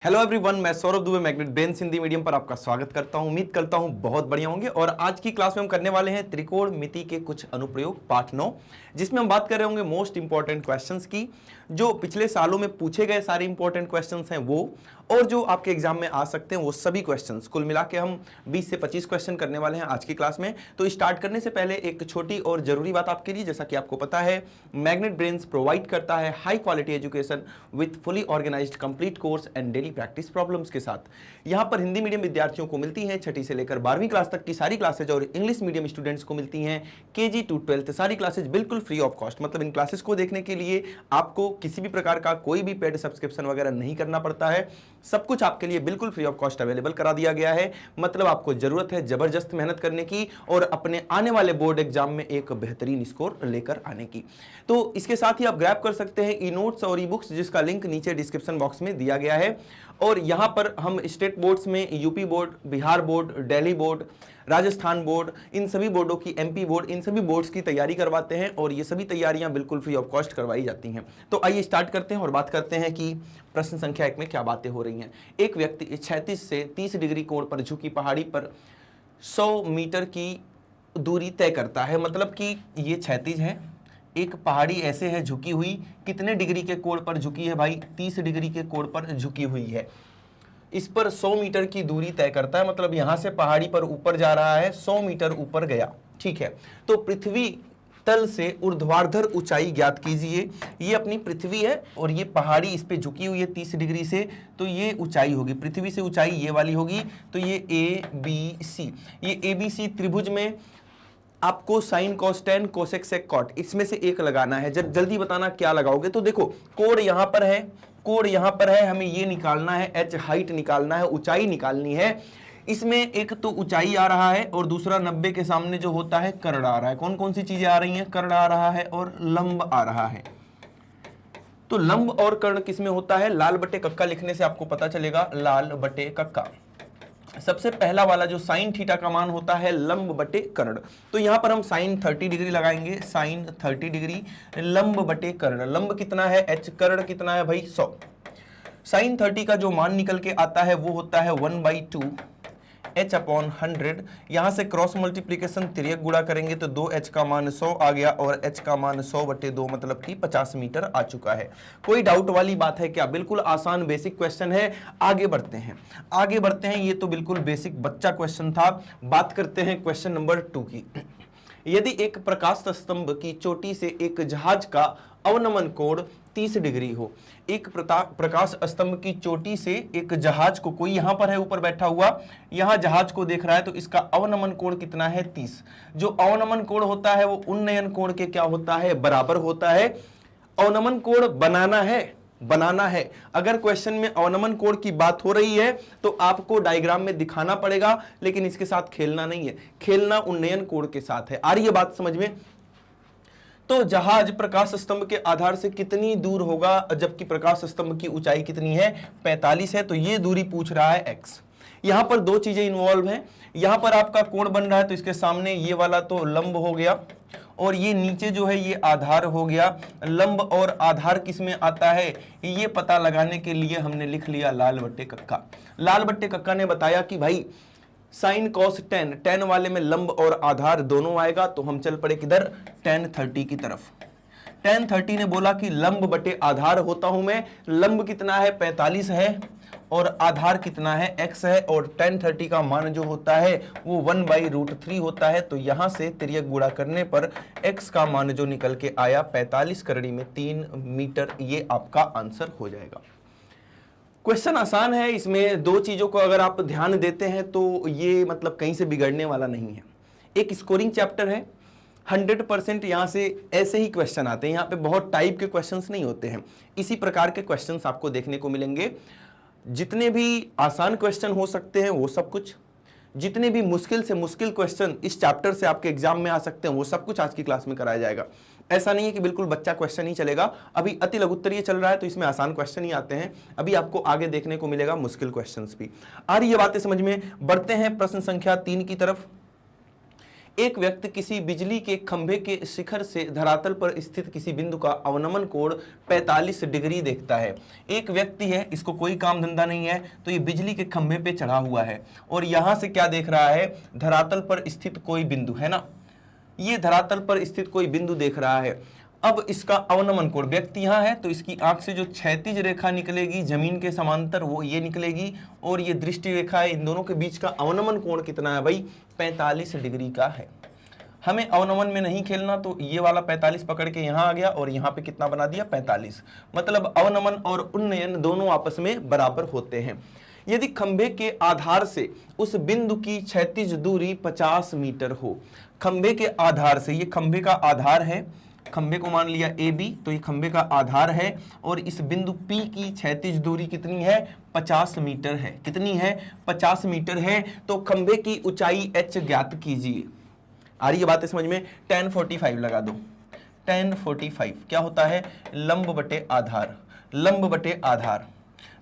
Hello everyone, मैं Saurabh Dubey magnet brains Hindi medium पर आपका स्वागत करता हूं। उम्मीद करता हूं बहुत बढ़िया होंगे। और आज की क्लास में हम करने वाले हैं त्रिकोणमिति के कुछ अनुप्रयोग पार्ट 9, जिसमें हम बात कर रहे होंगे मोस्ट इंपॉर्टेंट क्वेश्चंस की, जो पिछले सालों में पूछे गए सारे इंपॉर्टेंट क्वेश्चंस हैं वो, और जो आपके एग्जाम में आ सकते हैं वो सभी क्वेश्चंस। कुल मिला के हम 20 से 25 क्वेश्चन करने वाले हैं आज की क्लास में। तो स्टार्ट करने से पहले एक छोटी और जरूरी बात आपके लिए, जैसा कि आपको पता है मैग्नेट ब्रेन्स प्रोवाइड करता है high quality education with fully organised complete course and daily practice problems के साथ। यहां पर हिंदी मीडियम विद्यार्थियों को मिलती हैं 6ठी से लेकर 12वीं क्लास तक की सारी क्लासेज, और इंग्लिश मीडियम स्टूडेंट्स को मिलती हैं KG to 12th सारी क्लासेज बिल्कुल फ्री ऑफ कॉस्ट। मतलब इन क्लासेस को देखने के लिए आपको किसी भी प्रकार का कोई भी पेड सब्सक्रिप्शन वगैरह नहीं करना पड़ता है। सब कुछ आपके लिए बिल्कुल फ्री ऑफ कॉस्ट अवेलेबल करा दिया गया है। मतलब आपको जरूरत है जबरदस्त मेहनत करने की और अपने आने वाले बोर्ड एग्जाम में एक बेहतरीन स्कोर लेकर आने की। तो इसके साथ ही आप ग्रैब कर सकते हैं ई नोट्स और ई बुक्स, जिसका लिंक नीचे डिस्क्रिप्शन बॉक्स में दिया गया है। और यहां पर हम स्टेट बोर्ड्स में UP board, Bihar board, Delhi board, Rajasthan board, इन सभी बोर्डों की, MP बोर्ड, इन सभी बोर्ड्स की तैयारी करवाते हैं, और ये सभी तैयारियां बिल्कुल फ्री ऑफ कॉस्ट करवाई जाती हैं। तो आइए स्टार्ट करते हैं और बात करते हैं कि प्रश्न संख्या 1 में क्या बातें हो रही हैं। एक व्यक्ति 36 से 30 डिग्री कोण पर झुकी पहाड़ी पर 100 मीटर की दूरी तय करता है। मतलब कि ये क्षैतिज है, एक पहाड़ी ऐसे है झुकी हुई, कितने डिग्री के कोण पर झुकी है भाई? 30 डिग्री के कोण पर झुकी हुई है। इस पर 100 मीटर की दूरी तय करता है। मतलब यहां से पहाड़ी पर ऊपर जा रहा है, 100 मीटर ऊपर गया, ठीक है। तो पृथ्वी तल से ऊर्ध्वाधर ऊंचाई ज्ञात कीजिए। ये अपनी पृथ्वी है और ये पहाड़ी इस पे झुकी हुई है 30 डिग्री से, तो ये ऊंचाई होगी, पृथ्वी से ऊंचाई ये वाली होगी। तो ये ABC, ये ABC त्रिभुज में आपको sine cos tan cosec sec cot इसमें से एक लगाना है। जब जल्दी बताना क्या लगाओगे। तो देखो कोण यहां पर है, कोण यहां पर है, हमें ये निकालना है, H हाइट निकालना है, ऊंचाई निकालनी है। इसमें एक तो ऊंचाई आ रहा है और दूसरा 90 के सामने जो होता है कर्ण आ रहा है। कौन कौन सी चीजें आ रही हैं? कर्ण आ रहा है और लंब आ रहा है। तो लंब और कर्ण किस में होता है? लाल बटे कक्का लिखने से आपको पता चलेगा, लाल बटे कक्का। सबसे पहला वाला जो साइन थीटा का मान होता है लंब बटे कर्ण। तो यहां पर हम साइन 30 डिग्री लगाएंगे, साइन 30 डिग्री लंब बटे कर्ण। लंब कितना है H, कर्ण कितना है भाई? 100। साइन 30 का जो मान निकल के आता है वो होता है 1/2 H अपॉन 100। यहां से क्रॉस मल्टीप्लीकेशन तिर्यक गुणा करेंगे तो 2H का मान 100 आ गया और H का मान 100/2 मतलब कि 50 मीटर आ चुका है। कोई डाउट वाली बात है क्या? बिल्कुल आसान बेसिक क्वेश्चन है। आगे बढ़ते हैं, आगे बढ़ते हैं। ये तो बिल्कुल बेसिक बच्चा क्वेश्चन था। बात करते हैं क्वेश्चन नंबर 2 की। यदि एक प्रकाश स्तंभ की चोटी से एक जहाज का अवनमन कोण 30 डिग्री हो, एक प्रकाश स्तंभ की चोटी से एक जहाज को, कोई यहां पर है ऊपर बैठा हुआ, यहां जहाज को देख रहा है, तो इसका अवनमन कोण कितना है? 30। जो अवनमन कोण होता है वो उन्नयन कोण के क्या होता है? बराबर होता है। अवनमन कोण बनाना है। अगर क्वेश्चन में अवनमन कोण की बात हो रही है तो आपको डायग्राम में दिखाना पड़ेगा, लेकिन इसके साथ खेलना नहीं है, खेलना उन्नयन कोण के साथ है। आ रही है बात समझ में? तो जहाज प्रकाश स्तंभ के आधार से कितनी दूर होगा, जबकि प्रकाश स्तंभ की ऊंचाई कितनी है? 45 है। तो ये दूरी पूछ रहा है x। यहां पर दो चीजें इन्वॉल्व हैं। यहां पर आपका कोण बन रहा है, तो इसके सामने ये वाला तो लंब हो गया और ये नीचे जो है ये आधार हो गया। लंब और आधार किस में आता है ये पता लगाने के लिए हमने लिख लिया लाल बट्टे कक्का। लाल बट्टे कक्का ने बताया कि भाई साइन कॉस टेन, टेन वाले में लंब और आधार दोनों आएगा, तो हम चल पड़े किधर? tan 30 की तरफ। tan 30 ने बोला कि लंब बटे आधार होता हूं मैं। लंब कितना है? 45 है और आधार कितना है? x है। और tan 30 का मान जो होता है वो 1/√3 होता है। तो यहां से तिर्यक गुणा करने पर x का मान जो निकल के आया 45 करड़ी में 3 मीटर, ये आपका आंसर हो जाएगा। क्वेश्चन आसान है। इसमें दो चीजों को अगर आप ध्यान देते हैं तो ये मतलब कहीं से बिगड़ने वाला नहीं है। एक स्कोरिंग चैप्टर है, 100% यहां से ऐसे ही क्वेश्चन आते हैं। यहां पे बहुत टाइप के क्वेश्चंस नहीं होते हैं, इसी प्रकार के क्वेश्चंस आपको देखने को मिलेंगे। जितने भी आसान क्वेश्चन हो सकते हैं वो सब कुछ, जितने भी मुश्किल से मुश्किल क्वेश्चन इस चैप्टर से आपके एग्जाम में आ सकते हैं वो सब कुछ आज की क्लास में कराया जाएगा। ऐसा नहीं है कि बिल्कुल बच्चा क्वेश्चन ही चलेगा। अभी अति लघुत्तरीय चल रहा है तो इसमें आसान क्वेश्चन ही आते हैं। अभी आपको आगे देखने को मिलेगा मुश्किल क्वेश्चंस भी। आ रही है बातें समझ में? बढ़ते हैं प्रश्न संख्या 3 की तरफ। एक व्यक्ति किसी बिजली के खंभे के शिखर से धरातल पर स्थित किसी बिंदु का अवनमन कोण 45 डिग्री देखता है। एक व्यक्ति है, इसको कोई काम धंधा नहीं है, तो ये बिजली के खंभे पे चढ़ा हुआ है और यहां से क्या देख रहा है, धरातल पर स्थित कोई बिंदु, है ना, ये धरातल पर स्थित कोई बिंदु देख रहा है। अब इसका अवनमन कोण, व्यक्ति यहां है तो इसकी आंख से जो क्षैतिज रेखा निकलेगी जमीन के समांतर वो ये निकलेगी, और ये दृष्टि रेखा है, इन दोनों के बीच का अवनमन कोण कितना है भाई, 45 डिग्री का है। हमें अवनमन में नहीं खेलना, तो ये वाला 45 पकड़ के यहाँ आ गया और यहाँ पे कितना बना दिया, 45। मतलब अवनमन और उन्नयन दोनों आपस में बराबर होते हैं। यदि खंभे के आधार से उस बिंदु की क्षैतिज दूरी 50 मीटर हो, खंभे के आधार से, ये खंभे का आधार है, खंभे को मान लिया ए बी, तो ये खंभे का आधार है, और इस बिंदु P की क्षैतिज दूरी कितनी है, 50 मीटर है। कितनी है, 50 मीटर है। तो खंभे की ऊंचाई h ज्ञात कीजिए। आ रही है बातें समझ में, tan 45 लगा दो। tan 45 क्या होता है, लंब बटे आधार, लंब बटे आधार।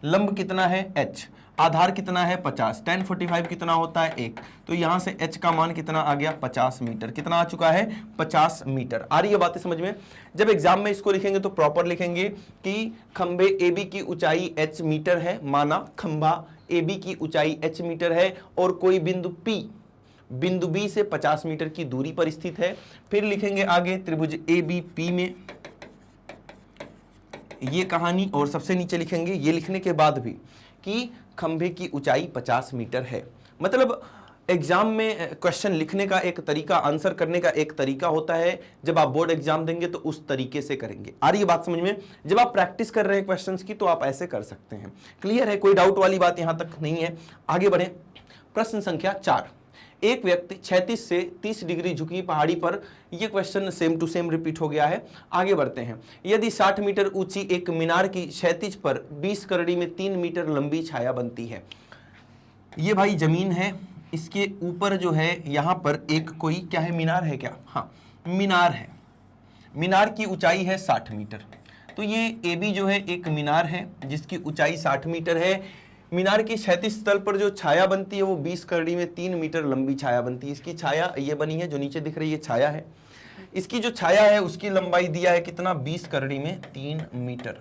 लंब कितना है h, आधार कितना है 50, tan 45 कितना होता है 1, तो यहां से h का मान कितना आ गया, 50 मीटर। कितना आ चुका है, 50 मीटर। आ रही है बातें समझ में। जब एग्जाम में इसको लिखेंगे तो प्रॉपर लिखेंगे कि खंभे AB की ऊंचाई h मीटर है, माना खंभा AB की ऊंचाई h मीटर है और कोई बिंदु P बिंदु B से 50 मीटर की दूरी पर स्थित है। फिर लिखेंगे आगे त्रिभुज ABP में ये कहानी, और सबसे नीचे लिखेंगे ये लिखने के बाद भी कि खंभे की ऊंचाई 50 मीटर है। मतलब एग्जाम में क्वेश्चन लिखने का एक तरीका, आंसर करने का एक तरीका होता है। जब आप बोर्ड एग्जाम देंगे तो उस तरीके से करेंगे। आ रही है बात समझ में। जब आप प्रैक्टिस कर रहे हैं क्वेश्चंस की तो आप ऐसे कर सकते हैं। क्लियर है, कोई डाउट वाली बात यहां तक नहीं है। आगे बढ़े, प्रश्न संख्या 4। एक व्यक्ति 36 से 30 डिग्री झुकी पहाड़ी पर, यह question same to same repeat हो गया है। आगे बढ़ते हैं। यदि 60 मीटर ऊंची एक मीनार की क्षैतिज पर 20 करड़ी में 3 मीटर लंबी छाया बनती है। ये भाई जमीन है, इसके ऊपर जो है यहां पर एक कोई क्या है, मीनार है क्या, हाँ मीनार है। मीनार की ऊंचाई है 60 मीटर। तो ये AB जो है एक मीनार है जिसकी ऊंचाई 60 मीटर है। मीनार की क्षैतिज तल पर जो छाया बनती है वो 20 करड़ी में 3 मीटर लंबी छाया बनती है। इसकी छाया ये बनी है, जो नीचे दिख रही है छाया है। इसकी जो छाया है उसकी लंबाई दिया है कितना, 20 करड़ी में 3 मीटर।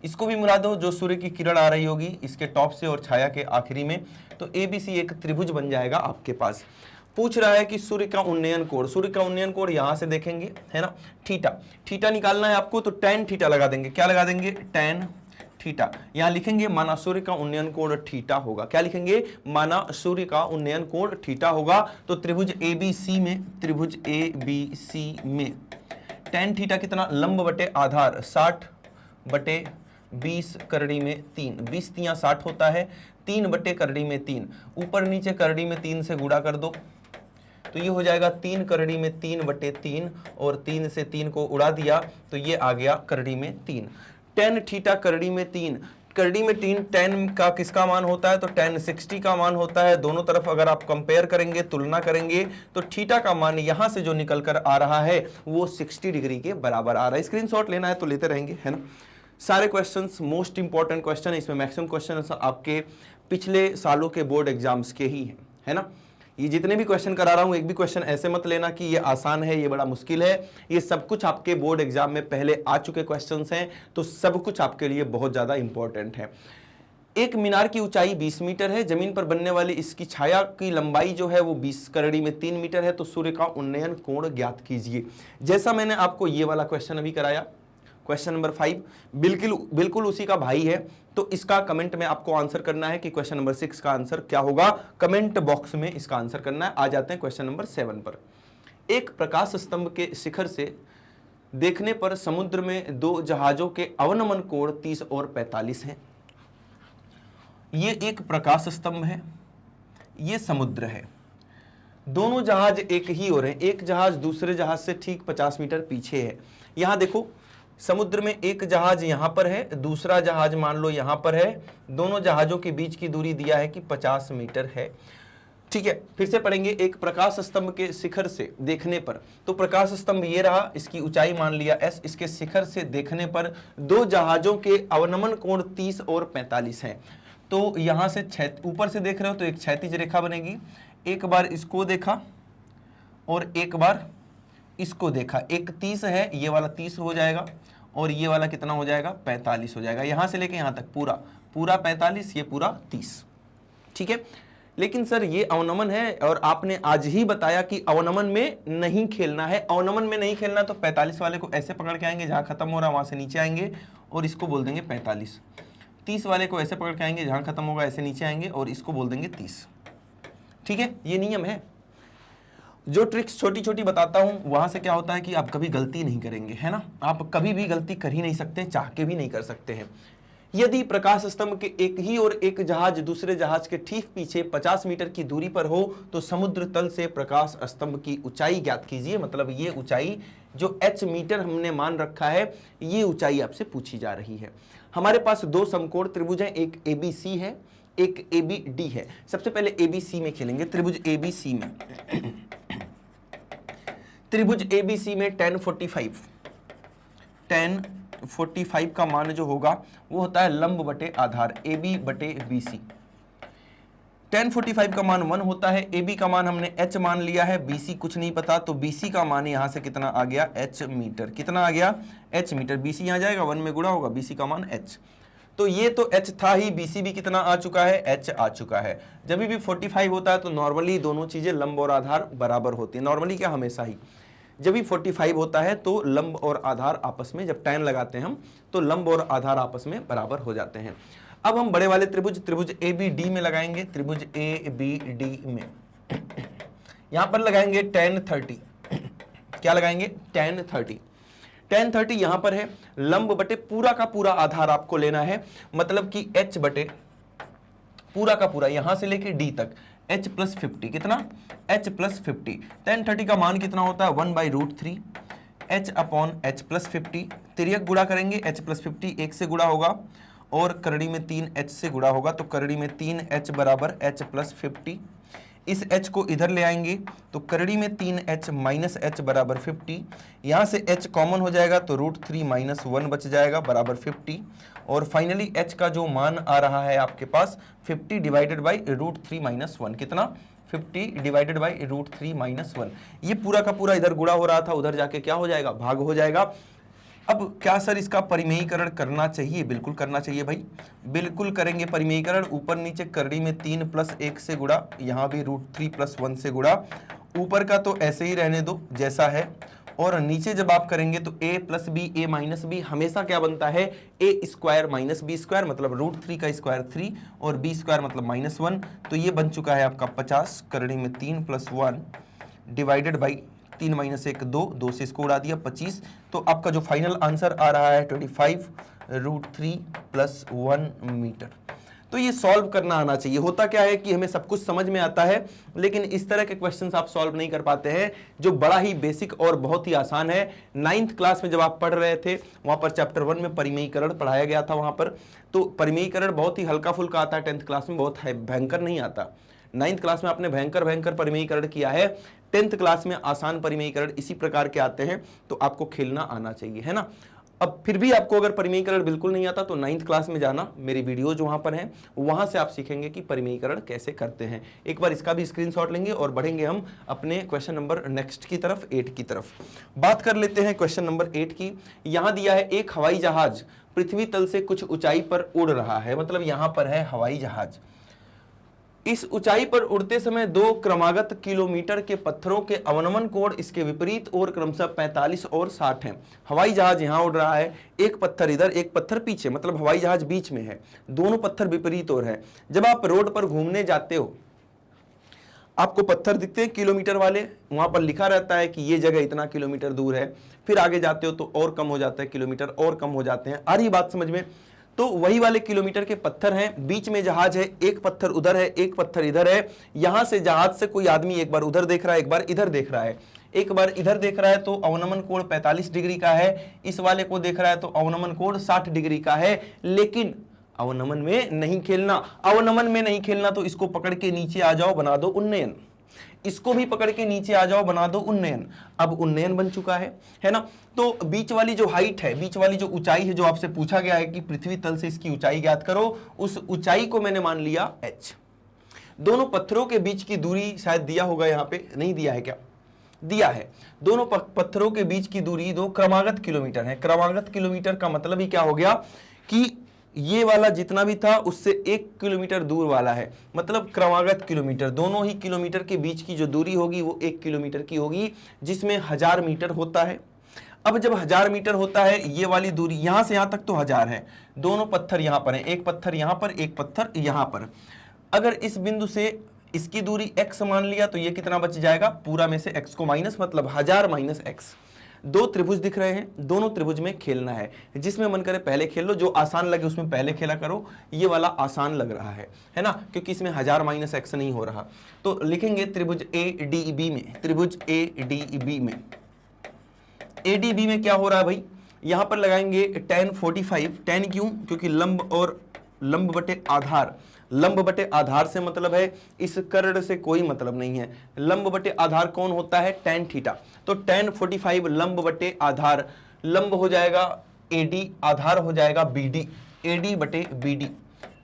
इसको भी मिला दो, जो सूर्य की किरण आ रही होगी इसके टॉप से और छाया के आखिरी में, तो ABC एक त्रिभुज बन जाएगा आपके पास। पूछ रहा है कि सूर्य का उन्नयन कोण, सूर्य का उन्नयन कोण यहां से देखेंगे, है ना, थीटा। थीटा निकालना है आपको, तो tan थीटा लगा देंगे। क्या लगा देंगे, tan थीटा। यहां लिखेंगे माना सूर्य का उन्नयन कोण थीटा होगा। क्या लिखेंगे, माना सूर्य का उन्नयन कोण थीटा होगा। तो त्रिभुज ABC में, त्रिभुज ABC में tan थीटा कितना, लंब बटे आधार 60 बटे 20 करड़ी में 3, 20 तियां 60 होता है, 3 बटे करड़ी में 3, ऊपर नीचे करड़ी में 3 से गुणा कर दो, तो ये हो जाएगा 3 करड़ी में 3 बटे 3, और 3 से 3 को उड़ा दिया तो ये आ गया करड़ी में 3। tan थीटा करड़ी में 3, करड़ी में 3 tan का किसका मान होता है, तो tan 60 का मान होता है। दोनों तरफ अगर आप कंपेयर करेंगे, तुलना करेंगे, तो थीटा का मान यहां से जो निकल कर आ रहा है वो 60 डिग्री के बराबर आ रहा है। स्क्रीनशॉट लेना है तो लेते रहेंगे, है ना। सारे क्वेश्चंस मोस्ट इंपॉर्टेंट क्वेश्चन है, इसमें मैक्सिमम क्वेश्चन आपके पिछले सालों के बोर्ड एग्जाम्स के ही हैं, है ना। ये जितने भी क्वेश्चन करा रहा हूं, एक भी क्वेश्चन ऐसे मत लेना कि ये आसान है, ये बड़ा मुश्किल है। ये सब कुछ आपके बोर्ड एग्जाम में पहले आ चुके क्वेश्चंस हैं, तो सब कुछ आपके लिए बहुत ज्यादा इंपॉर्टेंट है। एक मीनार की ऊंचाई 20 मीटर है, जमीन पर बनने वाली इसकी छाया की लंबाई जो है वो 20 करड़ी में 3 मीटर है। तो सूर्य का उन्नयन कोण ज्ञात कीजिए। जैसा मैंने आपको ये वाला क्वेश्चन अभी कराया, क्वेश्चन नंबर 5 बिल्कुल उसी का भाई है। तो इसका कमेंट में आपको आंसर करना है कि क्वेश्चन नंबर 6 का आंसर क्या होगा, कमेंट बॉक्स में इसका आंसर करना है। आ जाते हैं क्वेश्चन नंबर 7 पर। एक प्रकाश स्तंभ के शिखर से देखने पर समुद्र में 2 जहाजों के अवनमन कोण 30 और 45 हैं। ये एक प्रकाश स्तंभ है, ये समुद्र है। दोनों जहाज एक ही हो रहे हैं, एक जहाज दूसरे जहाज से ठीक 50 मीटर पीछे है। यहां देखो, समुद्र में एक जहाज यहां पर है, दूसरा जहाज मान लो यहां पर है। दोनों जहाजों के बीच की दूरी दिया है कि 50 मीटर है। ठीक है, फिर से पढ़ेंगे। एक प्रकाश स्तंभ के शिखर से देखने पर, तो प्रकाश स्तंभ ये रहा, इसकी ऊंचाई मान लिया s, इसके शिखर से देखने पर 2 जहाजों के अवनमन कोण 30 और 45 हैं। तो यहां से ऊपर से देख रहे हो तो एक क्षैतिज रेखा बनेगी। एक बार इसको देखा और एक बार इसको देखा, एक 30 है, ये वाला 30 हो जाएगा और ये वाला कितना हो जाएगा 45 हो जाएगा, यहां से लेके यहां तक पूरा 45, ये पूरा 30, ठीक है। लेकिन सर ये अवनमन है और आपने आज ही बताया कि अवनमन में नहीं खेलना है। अवनमन में नहीं खेलना तो 45 वाले को ऐसे पकड़ के आएंगे, जहां खत्म हो रहा है वहां से नीचे आएंगे और इसको बोल देंगे 45। 30 वाले को ऐसे पकड़ के आएंगे, जहां खत्म होगा ऐसे नीचे आएंगे और इसको बोल देंगे 30, ठीक है। ये नियम है। जो ट्रिक्स छोटी छोटी बताता हूं वहां से क्या होता है कि आप कभी गलती नहीं करेंगे, है ना। आप कभी भी गलती कर ही नहीं सकते, चाह के भी नहीं कर सकते हैं। यदि प्रकाश स्तंभ के एक ही और एक जहाज दूसरे जहाज के ठीक पीछे 50 मीटर की दूरी पर हो तो समुद्र तल से प्रकाश स्तंभ की ऊंचाई ज्ञात कीजिए। मतलब ये ऊंचाई जो h मीटर हमने मान रखा है, ये ऊंचाई आपसे पूछी जा रही है। हमारे पास दो समकोण त्रिभुज हैं, एक ABC है, एक ABD है। सबसे पहले ABC में खेलेंगे, त्रिभुज ABC में। त्रिभुज ABC में tan 45 का मान जो होगा वो होता है लंब बटे आधार AB बटे BC। tan 45 का मान 1 होता है, AB का मान हमने h मान लिया है, BC कुछ नहीं पता, तो BC का मान यहां से कितना आ गया h मीटर। कितना आ गया h मीटर। BC यहां जाएगा, 1 में गुणा होगा, BC का मान h। तो ये तो h था ही, BC भी कितना आ चुका है h आ चुका है। जब भी 45 होता है तो नॉर्मली दोनों चीजें लंब और आधार बराबर होती है। नॉर्मली क्या, हमेशा ही। जब भी 45 होता है तो लंब और आधार आपस में, जब tan लगाते हैं हम तो लंब और आधार आपस में बराबर हो जाते हैं। अब हम बड़े वाले त्रिभुज ABD में लगाएंगे, त्रिभुज ABD में यहां पर लगाएंगे tan 30। क्या लगाएंगे tan 30। tan 30 यहां पर है, लंब बटे पूरा का पूरा आधार आपको लेना है, मतलब कि h बटे पूरा का पूरा यहां से लेके d तक h प्लस 50। कितना h प्लस 50। tan 30 का मान कितना होता है 1/√3 h अपॉन h प्लस 50। तिर्यक गुणा करेंगे, h प्लस 50 1 से गुणा होगा और करड़ी में 3h से गुणा होगा, तो करड़ी में 3h बराबर h प्लस 50। इस h को इधर ले आएंगे तो करड़ी में 3h माइनस h बराबर 50। यहाँ से h कॉमन हो जाएगा तो √3 माइनस 1 बच जाएगा बराबर 50। और फाइनली h का जो मान आ रहा है आपके पास 50 डिवाइडेड बाई √3 माइनस 1। कितना 50 डिवाइडेड बाई √3 माइनस 1। ये पूरा का पूरा इधर गुणा हो रहा था, उधर जाके क्या हो जाएगा भाग हो जाएगा। अब क्या सर इसका परिमेयीकरण करना चाहिए? बिल्कुल करना चाहिए भाई, बिल्कुल करेंगे परिमेयीकरण। ऊपर नीचे करड़ी में 3 प्लस 1 से गुणा, यहाँ भी √3 प्लस 1 से गुणा। ऊपर का तो ऐसे ही रहने दो जैसा है, और नीचे जब आप करेंगे तो a plus B a minus B हमेशा क्या बनता है a square minus B square, मतलब √3 का स्क्वायर 3 और b स्क्वायर मतलब -1। तो ये बन चुका है आपका 50 करड़ी में 3 प्लस 1 डिवाइडेड बाई 3 माइनस 1 2 से इसको उड़ा दिया 25। तो आपका जो फाइनल आंसर आ रहा है 25 √3 प्लस 1 मीटर। तो ये सॉल्व करना आना चाहिए। होता क्या है कि हमें सब कुछ समझ में आता है, लेकिन इस तरह के क्वेश्चंस आप सॉल्व नहीं कर पाते हैं जो बड़ा ही बेसिक और बहुत ही आसान है। 9th क्लास में जब आप पढ़ रहे थे वहां पर चैप्टर 1 में परिमेयीकरण पढ़ाया गया था, वहां पर तो परिमेयीकरण बहुत ही हल्का फुल्का आता है, 10th क्लास में बहुत भयंकर नहीं आता। 9th क्लास में आपने भयंकर परिमेयीकरण किया है, 10th क्लास में आसान परिमेयीकरण इसी प्रकार के आते हैं, तो आपको खेलना आना चाहिए, है ना। अब फिर भी आपको अगर परिमेयीकरण बिल्कुल नहीं आता तो 9th क्लास में जाना, मेरी वीडियोज वहां पर हैं, वहां से आप सीखेंगे कि परिमेयीकरण कैसे करते हैं। एक बार इसका भी स्क्रीनशॉट लेंगे और बढ़ेंगे हम अपने क्वेश्चन नंबर नेक्स्ट की तरफ, 8 की तरफ। बात कर लेते हैं क्वेश्चन नंबर 8 की। यहां दिया है एक हवाई जहाज पृथ्वी तल से कुछ ऊंचाई पर उड़ रहा है, मतलब यहां पर है हवाई जहाज। इस ऊंचाई पर उड़ते समय 2 क्रमागत किलोमीटर के पत्थरों के अवनमन कोण इसके विपरीत और क्रमशः 45 और 60 हैं। हवाई जहाज यहां उड़ रहा है, एक पत्थर इधर एक पत्थर पीछे, मतलब हवाई जहाज बीच में है, दोनों पत्थर विपरीत और है। जब आप रोड पर घूमने जाते हो आपको पत्थर दिखते हैं किलोमीटर वाले, वहां पर लिखा रहता है कि ये जगह इतना किलोमीटर दूर है, फिर आगे जाते हो तो और कम हो जाता है, किलोमीटर और कम हो जाते हैं। आ रही बात समझ में? तो वही वाले किलोमीटर के पत्थर हैं, बीच में जहाज है, एक पत्थर उधर है एक पत्थर इधर है। यहां से जहाज से कोई आदमी एक बार उधर देख रहा है एक बार इधर देख रहा है, एक बार इधर देख रहा है तो अवनमन कोण 45 डिग्री का है, इस वाले को देख रहा है तो अवनमन कोण 60 डिग्री का है। लेकिन अवनमन में नहीं खेलना, अवनमन में नहीं खेलना तो इसको पकड़ के नीचे आ जाओ, बना दो उन्नयन, इसको भी पकड़ के नीचे आ जाओ, बना दो उन्नयन। अब उन्नयन बन चुका है ना। तो बीच वाली जो हाइट है, बीच वाली जो ऊंचाई है, जो आपसे पूछा गया है कि पृथ्वी तल से इसकी ऊंचाई ज्ञात करो, उस ऊंचाई को मैंने मान लिया h। दोनों पत्थरों के बीच की दूरी शायद दिया होगा, यहां पे नहीं दिया है क्या? दिया है। दोनों पत्थरों के बीच की दूरी 2 क्रमागत किलोमीटर है। क्रमागत किलोमीटर का मतलब ही क्या हो गया कि ये वाला जितना भी था उससे 1 किलोमीटर दूर वाला है, मतलब क्रमागत किलोमीटर। दोनों ही किलोमीटर के बीच की जो दूरी होगी वो 1 किलोमीटर की होगी, जिसमें 1000 मीटर होता है। अब जब 1000 मीटर होता है, ये वाली दूरी यहां से यहां तक तो 1000 है। दोनों पत्थर यहां पर हैं, एक पत्थर यहां पर, एक पत्थर यहां पर। अगर इस बिंदु से इसकी दूरी x मान लिया तो ये कितना बच जाएगा, पूरा में से x को माइनस, मतलब 1000 माइनस x। दो त्रिभुज दिख रहे हैं, दोनों त्रिभुज में खेलना है। जिसमें मन करे पहले खेल लो, जो आसान लगे उसमें पहले खेला करो। ये वाला आसान लग रहा है ना, क्योंकि इसमें 1000 माइनस x नहीं हो रहा। तो लिखेंगे त्रिभुज ADB में, त्रिभुज ADB में, ADB में क्या हो रहा है भाई, यहां पर लगाएंगे tan 45। tan क्यों, क्योंकि लंब और लंब बटे आधार, लंब बटे आधार से मतलब है, इस कर्ण से कोई मतलब नहीं है। लंब बटे आधार कौन होता है, tan थीटा। तो tan 45 लंब बटे आधार, लंब हो जाएगा AD, आधार हो जाएगा BD, AD बटे BD,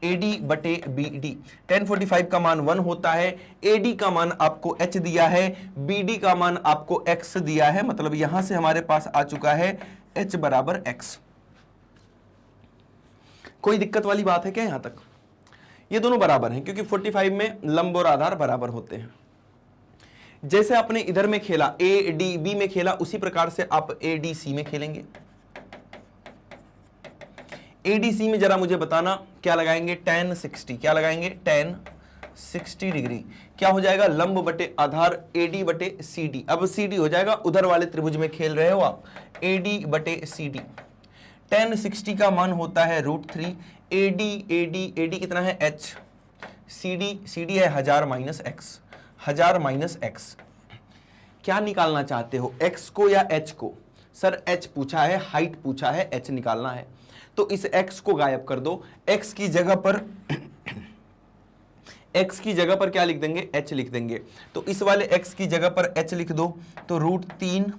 AD बटे BD। tan 45 का मान 1 होता है, AD का मान आपको h दिया है, BD का मान आपको x दिया है, मतलब यहां से हमारे पास आ चुका है h बराबर x। कोई दिक्कत वाली बात है क्या यहां तक? ये दोनों बराबर हैं, क्योंकि 45 में लंब और आधार बराबर होते हैं। जैसे आपने इधर में खेला, ADB में खेला, उसी प्रकार से आप ADC में खेलेंगे। ADC में जरा मुझे बताना क्या लगाएंगे, tan 60, क्या लगाएंगे, tan 60 डिग्री। क्या हो जाएगा, लंब बटे आधार AD बटे CD। अब CD हो जाएगा, उधर वाले त्रिभुज में खेल रहे हो आप, AD बटे CD। tan 60 का मान होता है √3, AD कितना है, h, CD है 1000 माइनस x, 1000 माइनस x। क्या निकालना चाहते हो, x को या h को? सर h पूछा है, हाइट पूछा है, h निकालना है। तो इस x को गायब कर दो, x की जगह पर x की जगह पर क्या लिख देंगे, h लिख देंगे। तो इस वाले x की जगह पर h लिख दो, तो √3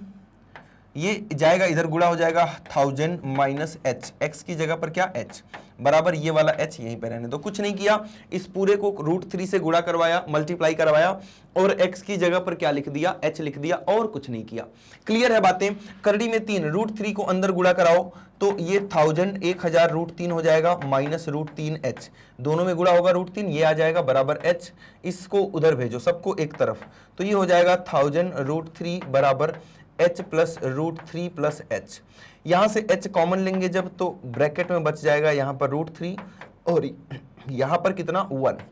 ये जाएगा इधर, गुणा हो जाएगा 1000 माइनस h, x की जगह पर क्या, h बराबर ये वाला h यहीं पे रहने दो। कुछ नहीं किया, इस पूरे को √3 से गुणा करवाया, मल्टीप्लाई करवाया, और x की जगह पर क्या लिख दिया, h लिख दिया, और कुछ नहीं किया। क्लियर है बातें? करड़ी में 3, √3 को अंदर गुणा कराओ तो ये 1000 √3 हो जाएगा, माइनस √3h, दोनों में गुणा होगा √3, ये आ जाएगा बराबर h। इसको उधर भेजो, सबको एक तरफ, तो ये हो जाएगा 1000 √3 बराबर h प्लस √3 प्लस h। यहां से h कॉमन लेंगे जब, तो ब्रैकेट में बच जाएगा यहां पर √3, और यहां पर कितना, 1।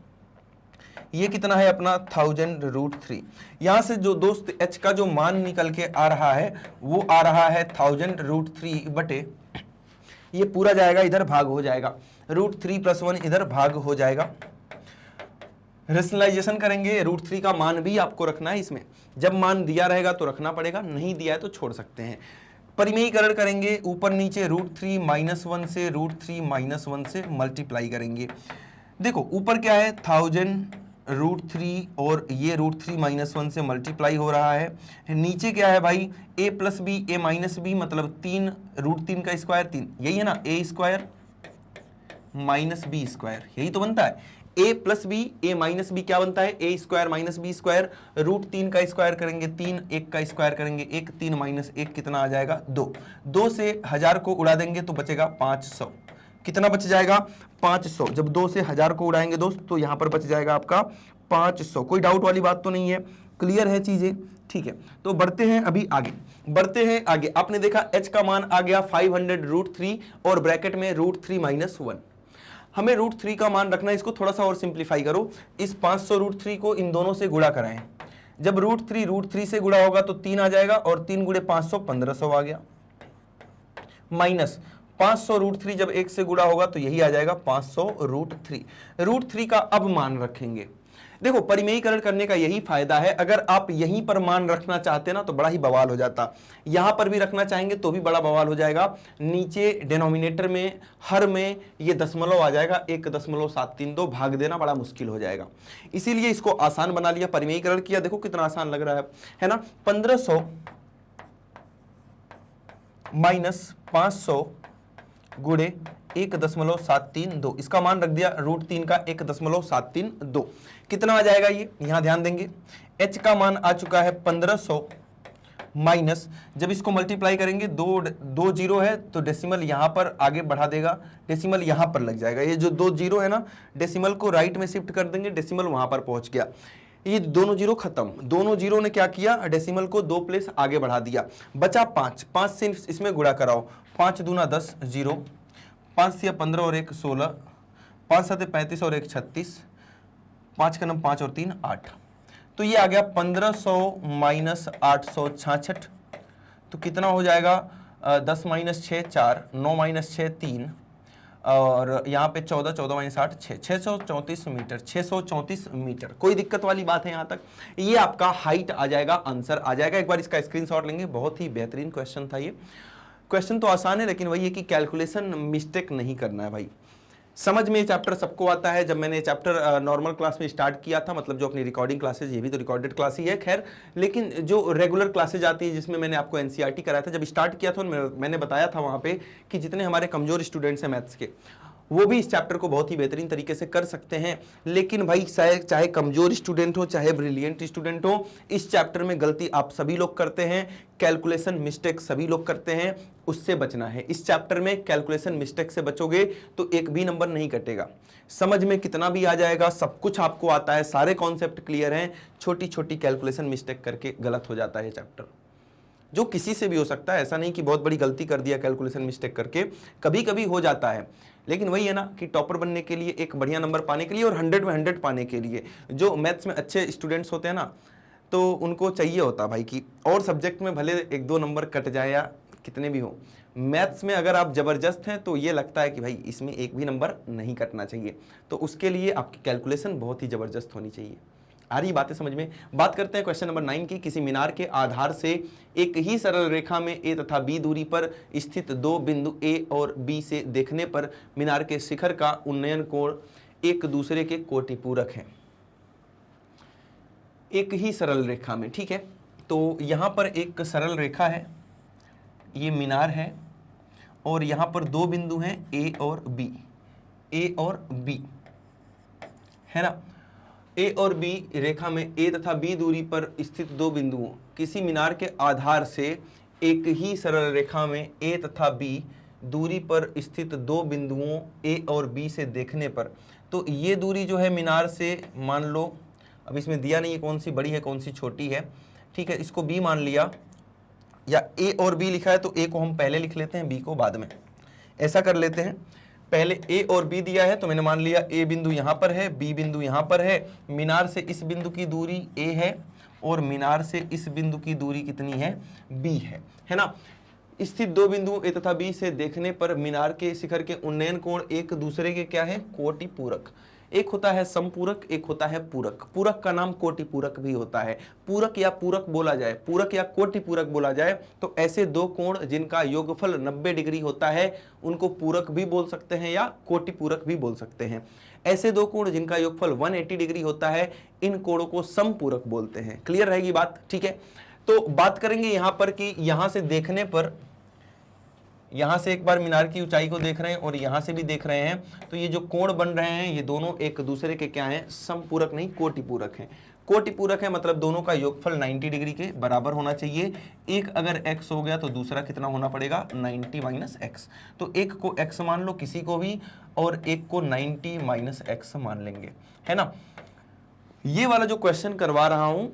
ये कितना है अपना 1000 √3। यहां से जो दोस्त h का जो मान निकल के आ रहा है वो आ रहा है 1000 √3 बटे, ये पूरा जाएगा इधर, भाग हो जाएगा, √3 + 1 इधर भाग हो जाएगा। रेशनलाइजेशन करेंगे, √3 का मान भी आपको रखना है इसमें। जब मान दिया रहेगा तो रखना पड़ेगा, नहीं दिया है तो छोड़ सकते हैं। परिमेयीकरण करेंगे, ऊपर नीचे √3 - 1 से √3 - 1 से मल्टीप्लाई करेंगे। देखो ऊपर क्या है, 1000 √3 और ये √3 - 1 से मल्टीप्लाई हो रहा है। नीचे क्या है भाई, a + b, a - b मतलब 3, √3 का स्क्वायर 3, यही है ना, a² - b², यही तो बनता है। a + b, a - b क्या बनता है, a² - b², √3 का स्क्वायर करेंगे 3, 1 का स्क्वायर करेंगे 1, 3 - 1 कितना आ जाएगा, 2। 2 से 1000 को उड़ा देंगे तो बचेगा 500। कितना बच जाएगा, 500। जब 2 से 1000 को उड़ाएंगे दोस्त तो यहां पर बच जाएगा आपका 500। कोई डाउट वाली बात तो नहीं है, क्लियर है चीजें? ठीक है, तो बढ़ते हैं अभी आगे, बढ़ते हैं आगे। आपने देखा h का मान आ गया 500 √3 और ब्रैकेट में √3 - 1। हमें √3 का मान रखना है, इसको थोड़ा सा और सिंप्लीफाई करो। इस 500 √3 को इन दोनों से गुणा कराएं। जब √3 से गुणा होगा तो 3 आ जाएगा, और 3 × 500 1500 आ गया, माइनस 500 √3 जब 1 से गुणा होगा तो यही आ जाएगा 500 √3। √3 का अब मान रखेंगे। देखो परिमेयीकरण करने का यही फायदा है, अगर आप यहीं पर मान रखना चाहते ना तो बड़ा ही बवाल हो जाता, यहां पर भी रखना चाहेंगे तो भी बड़ा बवाल हो जाएगा। नीचे डिनोमिनेटर में, हर में ये दशमलव आ जाएगा, 1.732, भाग देना बड़ा मुश्किल हो जाएगा। इसीलिए इसको आसान बना लिया, परिमेयीकरण किया। देखो कितना आसान लग रहा है ना। 1500 - 500 गुणे 1.732, इसका मान रख दिया √3 का 1.732। कितना आ जाएगा ये, यहां ध्यान देंगे। h का मान आ चुका है 1500 माइनस, जब इसको मल्टीप्लाई करेंगे, दो जीरो है तो डेसिमल यहां पर आगे बढ़ा देगा, डेसिमल यहां पर लग जाएगा। ये जो 2 जीरो है ना, डेसिमल को राइट में शिफ्ट कर देंगे, डेसिमल वहां पर पहुंच गया। ये दोनों जीरो खत्म, दोनों जीरो ने क्या किया, डेसिमल को 2 प्लेस आगे बढ़ा दिया, बचा 5, 5 से इसमें गुणा कराओ, 5 दूना 10 जीरो, 5 से 15 और 1 16, 5 7 35 और 1 36, 5 का नंबर 5 और 3 8, तो ये आ गया 1500 माइनस 866। तो कितना हो जाएगा, 10 माइनस 6 4, 9 माइनस 6 3, और यहाँ पे 14, 14 माइनस 8 6, 634 मीटर, 634 मीटर। कोई दिक्कत वाली बात है यहाँ तक? ये आपका हाइट आ जाएगा, आंसर आ जाएगा। एक बार इसका स्क्रीनशॉट लेंगे, बहुत ही बेहतरीन क्वेश्चन था ये। क्वेश्चन तो आसान है, लेकिन वही है कि कैलकुलेशन मिस्टेक नहीं करना है भाई। समझ में ये चैप्टर सबको आता है। जब मैंने ये चैप्टर नॉर्मल क्लास में स्टार्ट किया था, मतलब जो अपनी रिकॉर्डिंग क्लासेज, ये भी तो रिकॉर्डेड क्लास ही है खैर, लेकिन जो रेगुलर क्लासेज आती है जिसमें मैंने आपको एनसीईआरटी कराया था, जब स्टार्ट किया था मैंने बताया था वहाँ पे कि जितने हमारे कमजोर स्टूडेंट्स हैं मैथ्स के, वो भी इस चैप्टर को बहुत ही बेहतरीन तरीके से कर सकते हैं। लेकिन भाई चाहे कमजोर स्टूडेंट हो, चाहे ब्रिलियंट स्टूडेंट हो, इस चैप्टर में गलती आप सभी लोग करते हैं, कैलकुलेशन मिस्टेक सभी लोग करते हैं, उससे बचना है। इस चैप्टर में कैलकुलेशन मिस्टेक से बचोगे तो एक भी नंबर नहीं कटेगा। समझ में कितना भी आ जाएगा, सब कुछ आपको आता है, सारे कॉन्सेप्ट क्लियर हैं, छोटी छोटी कैलकुलेशन मिस्टेक करके गलत हो जाता है चैप्टर, जो किसी से भी हो सकता है। ऐसा नहीं कि बहुत बड़ी गलती कर दिया कैलकुलेशन मिस्टेक करके, कभी कभी हो जाता है। लेकिन वही है ना कि टॉपर बनने के लिए, एक बढ़िया नंबर पाने के लिए और 100 में 100 पाने के लिए, जो मैथ्स में अच्छे स्टूडेंट्स होते हैं ना, तो उनको चाहिए होता भाई कि और सब्जेक्ट में भले 1-2 नंबर कट जाए या कितने भी हो, मैथ्स में अगर आप जबरदस्त हैं तो ये लगता है कि भाई इसमें एक भी नंबर नहीं कटना चाहिए। तो उसके लिए आपकी कैलकुलेशन बहुत ही जबरदस्त होनी चाहिए। आ रही बातें समझ में? बात करते हैं क्वेश्चन नंबर 9 की। किसी मीनार के आधार से एक ही सरल रेखा में ए तथा बी दूरी पर स्थित 2 बिंदु ए और बी से देखने पर मीनार के शिखर का उन्नयन कोण एक दूसरे के कोटिपूरक है। एक ही सरल रेखा में, ठीक है। तो यहां पर एक सरल रेखा है, ये मीनार है, और यहां पर 2 बिंदु हैं ए और बी, ए और बी है ना। ए और बी रेखा में ए तथा बी दूरी पर स्थित 2 बिंदुओं, किसी मीनार के आधार से एक ही सरल रेखा में ए तथा बी दूरी पर स्थित 2 बिंदुओं ए और बी से देखने पर, तो ये दूरी जो है मीनार से, मान लो, अब इसमें दिया नहीं है कौन सी बड़ी है कौन सी छोटी है, ठीक है, इसको बी मान लिया, या ए और बी लिखा है तो ए को हम पहले लिख लेते हैं, बी को बाद में, ऐसा कर लेते हैं। पहले ए और बी दिया है तो मैंने मान लिया ए बिंदु यहां पर है, बी बिंदु यहां पर है, मीनार से इस बिंदु की दूरी ए है और मीनार से इस बिंदु की दूरी कितनी है, बी है ना। स्थित 2 बिंदु ए तथा बी से देखने पर मीनार के शिखर के उन्नयन कोण एक दूसरे के क्या है, कोटिपूरक। एक होता है समपूरक, एक होता है पूरक। पूरक का नाम कोटिपूरक भी होता है। पूरक या पूरक बोला जाए, पूरक या कोटिपूरक बोला जाए तो ऐसे 2 कोण जिनका योगफल 90 डिग्री होता है उनको पूरक भी बोल सकते हैं या कोटिपूरक भी बोल सकते हैं। ऐसे 2 कोण जिनका योगफल 180 डिग्री होता है, इन कोणों को समपूरक बोलते हैं। क्लियर रहेगी बात, ठीक है। तो बात करेंगे यहां पर कि यहां से देखने पर, यहां से एक बार मीनार की ऊंचाई को देख रहे हैं और यहां से भी देख रहे हैं, तो ये जो कोण बन रहे हैं ये दोनों एक दूसरे के क्या हैं, समपूरक नहीं कोटिपूरक हैं। कोटिपूरक है मतलब दोनों का योगफल 90 डिग्री के बराबर होना चाहिए। एक अगर x हो गया तो दूसरा कितना होना पड़ेगा, 90 माइनस एक्स। तो एक को x मान लो किसी को भी, और एक को 90 माइनस एक्स मान लेंगे, है ना। ये वाला जो क्वेश्चन करवा रहा हूं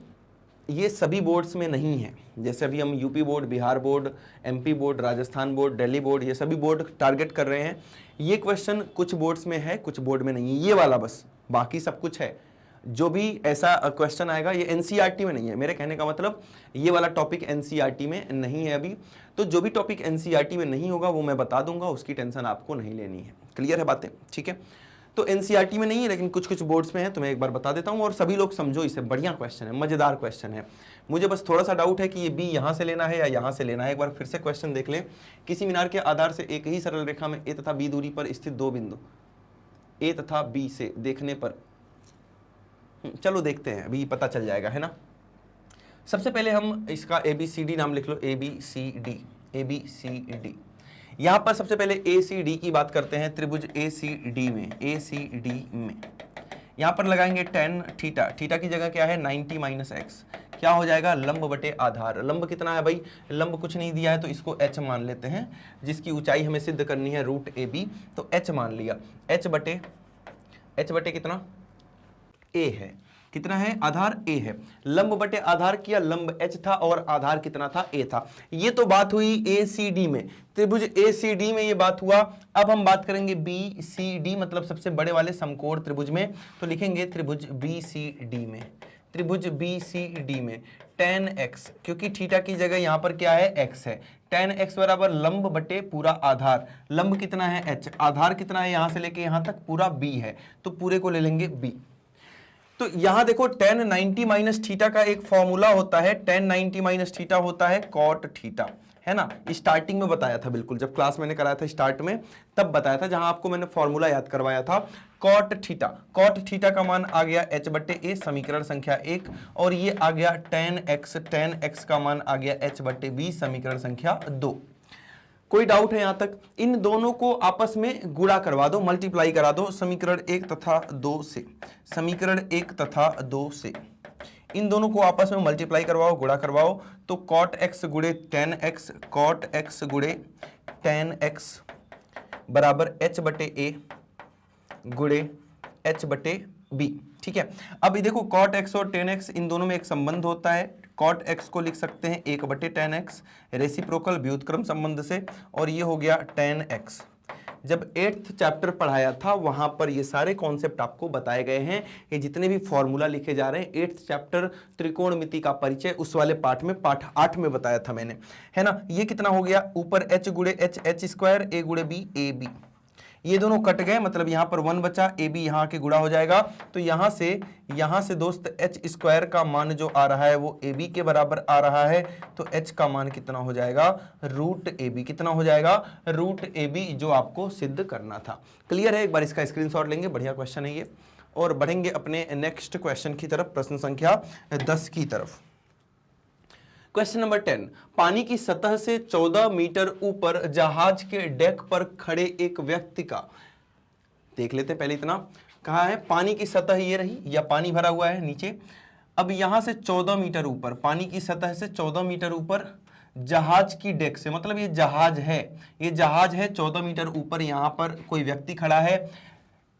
ये सभी बोर्ड्स में नहीं है। जैसे अभी हम UP board, Bihar board, MP board, Rajasthan board, Delhi board, ये सभी बोर्ड टारगेट कर रहे हैं। ये क्वेश्चन कुछ बोर्ड्स में है, कुछ बोर्ड में नहीं है, ये वाला बस, बाकी सब कुछ है। जो भी ऐसा क्वेश्चन आएगा ये एनसीईआरटी में नहीं है। मेरे कहने का मतलब ये वाला टॉपिक एनसीईआरटी में नहीं है अभी। तो जो भी टॉपिक एनसीईआरटी में नहीं होगा वो मैं बता दूंगा, उसकी टेंशन आपको नहीं लेनी है। क्लियर है बातें, ठीक है। तो एनसीईआरटी में नहीं है लेकिन कुछ कुछ बोर्ड्स में है, तो मैं एक बार बता देता हूं और सभी लोग समझो इसे। बढ़िया क्वेश्चन है, मजेदार क्वेश्चन है। मुझे बस थोड़ा सा डाउट है कि ये बी यहां से लेना है या यहां से लेना है। एक बार फिर से क्वेश्चन देख लें। किसी मीनार के आधार से एक ही सरल रेखा में ए तथा बी दूरी पर स्थित 2 बिंदु ए तथा बी से देखने पर, चलो देखते हैं, अभी पता चल जाएगा, है ना। सबसे पहले हम इसका ABCD नाम लिख लो, ABCD, ABCD। यहां पर सबसे पहले ACD की बात करते हैं। त्रिभुज ACD में यहां पर लगाएंगे tan थीटा, थीटा की जगह क्या है, 90 माइनस एक्स। क्या हो जाएगा, लंब बटे आधार। लंब कितना है भाई, लंब कुछ नहीं दिया है तो इसको h मान लेते हैं, जिसकी ऊंचाई हमें सिद्ध करनी है रूट ए बी, तो h मान लिया। h बटे कितना, a है, कितना है, आधार a है। लंब बटे आधार किया, लंब h था और आधार कितना था, a था। ये तो बात हुई ACD में, त्रिभुज ACD में ये बात हुआ। अब हम बात करेंगे BCD मतलब सबसे बड़े वाले समकोण त्रिभुज में, तो लिखेंगे त्रिभुज BCD में, त्रिभुज BCD में tan x, क्योंकि थीटा की जगह यहां पर क्या है, x है। tan x बराबर लंब बटे पूरा आधार, लंब कितना है h, आधार कितना है यहां से लेके यहां तक पूरा b है, तो पूरे को ले लेंगे b। तो यहां देखो tan 90 माइनस थीटा का एक फॉर्मूला होता है, tan 90 माइनस थीटा होता है cot थीटा, है ना। स्टार्टिंग में बताया था, बिल्कुल जब क्लास मैंने कराया था स्टार्ट में तब बताया था, जहां आपको मैंने फॉर्मूला याद करवाया था cot थीटा। cot थीटा का मान आ गया h बटे a, समीकरण संख्या 1, और ये आ गया tan x का मान आ गया h बटे b, समीकरण संख्या 2। कोई डाउट है यहां तक? इन दोनों को आपस में गुणा करवा दो, मल्टीप्लाई करा दो, समीकरण 1 तथा 2 से, समीकरण 1 तथा 2 से इन दोनों को आपस में मल्टीप्लाई करवाओ, गुणा करवाओ, तो cot x गुणे tan x, cot x गुणे tan x बराबर h बटे a गुणे h बटे b, ठीक है। अब ये देखो cot x और tan x इन दोनों में एक संबंध होता है, cot x को लिख सकते हैं 1 बटे tan x रेसिप्रोकल व्युत्क्रम संबंध से, और ये हो गया tan x। जब 8th चैप्टर पढ़ाया था वहां पर ये सारे कॉन्सेप्ट आपको बताए गए हैं, ये जितने भी फॉर्मूला लिखे जा रहे हैं 8th चैप्टर त्रिकोणमिति का परिचय उस वाले पाठ में, पाठ 8 में बताया था मैंने, है ना। ये कितना हो गया, ऊपर h गुणे h, h स्क्वायर, a गुणे b, a b, ये दोनों कट गए, मतलब यहां पर 1 बचा, ए बी यहां के गुणा हो जाएगा, तो यहां से दोस्त h स्क्वायर का मान जो आ रहा है वो ए बी के बराबर आ रहा है, तो h का मान कितना हो जाएगा, रूट ए बी, कितना हो जाएगा, रूट ए बी, जो आपको सिद्ध करना था। क्लियर है? एक बार इसका स्क्रीनशॉट लेंगे, बढ़िया क्वेश्चन है ये, और बढ़ेंगे अपने नेक्स्ट क्वेश्चन की तरफ, प्रश्न संख्या 10 की तरफ। क्वेश्चन नंबर 10, पानी की सतह से 14 मीटर ऊपर जहाज के डेक पर खड़े एक व्यक्ति का, देख लेते हैं पहले इतना, कहा है पानी की सतह ये रही, या पानी भरा हुआ है नीचे। अब यहां से 14 मीटर ऊपर, पानी की सतह से 14 मीटर ऊपर जहाज की डेक से, मतलब ये जहाज है, ये जहाज है 14 मीटर ऊपर, यहां पर कोई व्यक्ति खड़ा है।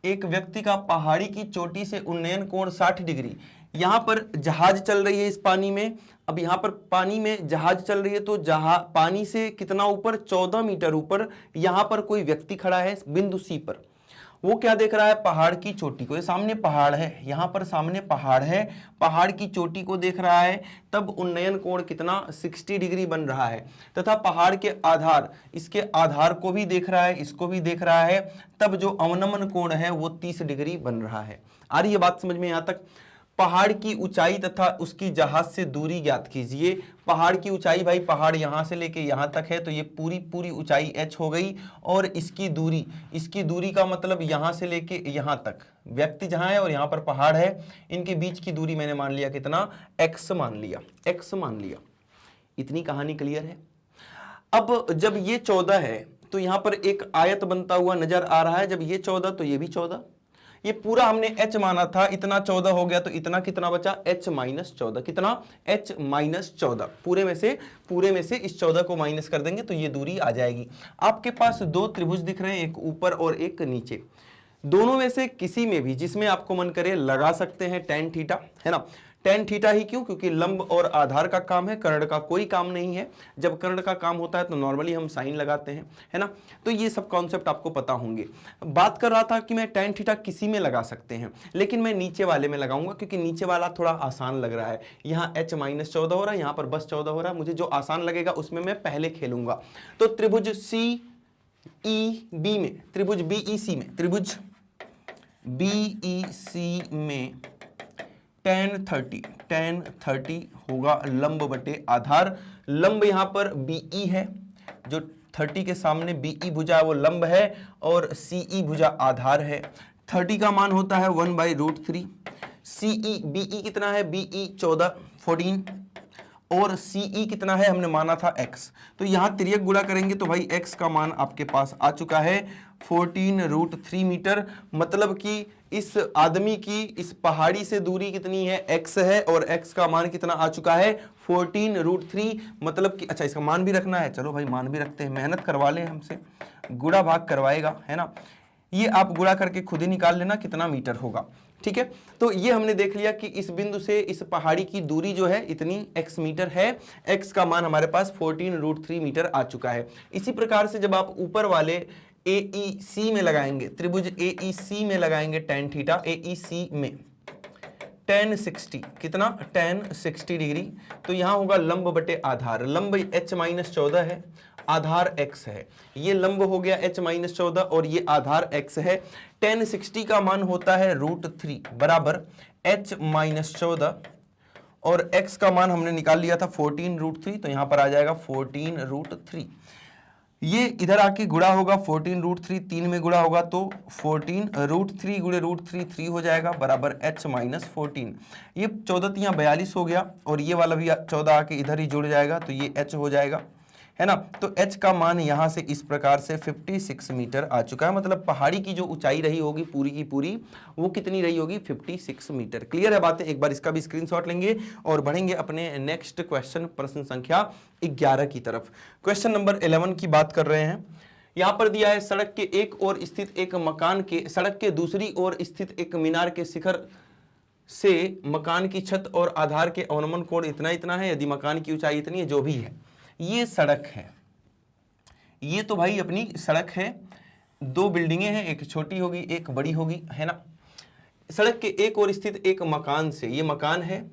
एक व्यक्ति का पहाड़ी की चोटी से उन्नयन कोण 60 डिग्री, यहां पर जहाज चल रही है इस पानी में। अब यहां पर पानी में जहाज चल रही है, तो पानी से कितना ऊपर, 14 मीटर ऊपर यहां पर कोई व्यक्ति खड़ा है बिंदु सी पर। वो क्या देख रहा है, पहाड़ की चोटी को, ये सामने पहाड़ है, यहां पर सामने पहाड़ है, पहाड़ की चोटी को देख रहा है, तब उन्नयन कोण कितना, 60 डिग्री बन रहा है, तथा पहाड़ के आधार, इसके आधार को भी देख रहा है, इसको भी देख रहा है, तब जो अवनमन कोण है वो 30 डिग्री बन रहा है। आ रही है बात समझ में? यहां तक पहाड़ की ऊंचाई तथा उसकी जहाज से दूरी ज्ञात कीजिए। पहाड़ की ऊंचाई, भाई पहाड़ यहां से लेके यहां तक है, तो ये पूरी ऊंचाई h हो गई, और इसकी दूरी का मतलब यहां से लेके यहां तक, व्यक्ति जहां है और यहां पर पहाड़ है, इनके बीच की दूरी मैंने मान लिया कितना, x मान लिया। इतनी कहानी क्लियर है? अब जब ये 14 है तो यहां पर एक आयत बनता हुआ नजर आ रहा है, जब ये 14 तो ये भी 14, ये पूरा हमने h माना था, इतना 14 हो गया, तो इतना कितना बचा, h माइनस 14, कितना, h माइनस 14, पूरे में से इस 14 को माइनस कर देंगे तो ये दूरी आ जाएगी। आपके पास दो त्रिभुज दिख रहे हैं, एक ऊपर और एक नीचे, दोनों में से किसी में भी जिसमें आपको मन करे लगा सकते हैं tan थीटा, है ना। tan थीटा ही क्यों, क्योंकि लंब और आधार का काम है, कर्ण का कोई काम नहीं है। जब कर्ण का काम होता है तो नॉर्मली हम साइन लगाते हैं, है ना। तो ये सब कॉन्सेप्ट आपको पता होंगे। बात कर रहा था कि मैं tan थीटा किसी में लगा सकते हैं, लेकिन मैं नीचे वाले में लगाऊंगा, क्योंकि नीचे वाला थोड़ा आसान लग रहा है। यहाँ h माइनस 14 हो रहा है, यहाँ पर बस 14 हो रहा है, मुझे जो आसान लगेगा उसमें मैं पहले खेलूंगा। तो त्रिभुज CEB में, त्रिभुज BEC में tan 30 होगा लंब बटे आधार। लंब यहां पर BE है, जो 30 के सामने BE भुजा है वो लंब है, और CE भुजा आधार है। 30 का मान होता है 1/√3। BE कितना है, BE 14 और CE कितना है, हमने माना था x, तो यहां तिर्यक गुणा करेंगे तो भाई x का मान आपके पास आ चुका है 14√3 मीटर। मतलब कि इस आदमी की इस पहाड़ी से दूरी कितनी है, x है, और x का मान कितना आ चुका है 14√3, मतलब कि अच्छा इसका मान भी रखना है, चलो भाई मान भी रखते हैं, मेहनत करवा ले हमसे, गुणा भाग करवाएगा है ना, ये आप गुणा करके खुद ही निकाल लेना कितना मीटर होगा। ठीक है, तो ये हमने देख लिया कि इस बिंदु से इस पहाड़ी की दूरी जो है इतनी x मीटर है, x का मान हमारे पास 14√3 मीटर आ चुका है। इसी प्रकार से जब आप ऊपर वाले AEC में लगाएंगे, त्रिभुज AEC में लगाएंगे tan थीटा, AEC में tan 60 कितना tan 60 डिग्री, तो यहां होगा लंब बटे आधार, लंब h-14 है, आधार x है, ये लंब हो गया h-14 और ये आधार x है। tan 60 का मान होता है √3 बराबर h-14 और x का मान हमने निकाल लिया था 14√3, तो यहां पर आ जाएगा 14√3, ये इधर आके गुणा होगा 14√3, 3 में गुणा होगा तो 14√3 गुणे √3 3 हो जाएगा बराबर h-14, ये 14 42 हो गया और ये वाला भी 14 आके इधर ही जुड़ जाएगा तो ये h हो जाएगा, है ना। तो h का मान यहां से इस प्रकार से 56 मीटर आ चुका है, मतलब पहाड़ी की जो ऊंचाई रही होगी पूरी की पूरी वो कितनी रही होगी 56 मीटर। क्लियर है बातें, एक बार इसका भी स्क्रीनशॉट लेंगे और बढ़ेंगे अपने नेक्स्ट क्वेश्चन, प्रश्न संख्या 11 की तरफ। क्वेश्चन नंबर 11 की बात कर रहे हैं, यहां पर दिया है सड़क के एक ओर स्थित एक मकान के, सड़क के दूसरी ओर स्थित एक मीनार के शिखर से मकान की छत और आधार के अवनमन कोण इतना इतना है, यदि मकान की ऊंचाई इतनी है, जो भी है, ये सड़क है, ये तो भाई अपनी सड़क है, दो बिल्डिंगें हैं, एक छोटी होगी एक बड़ी होगी, है ना। सड़क के एक ओर स्थित एक मकान से, ये मकान है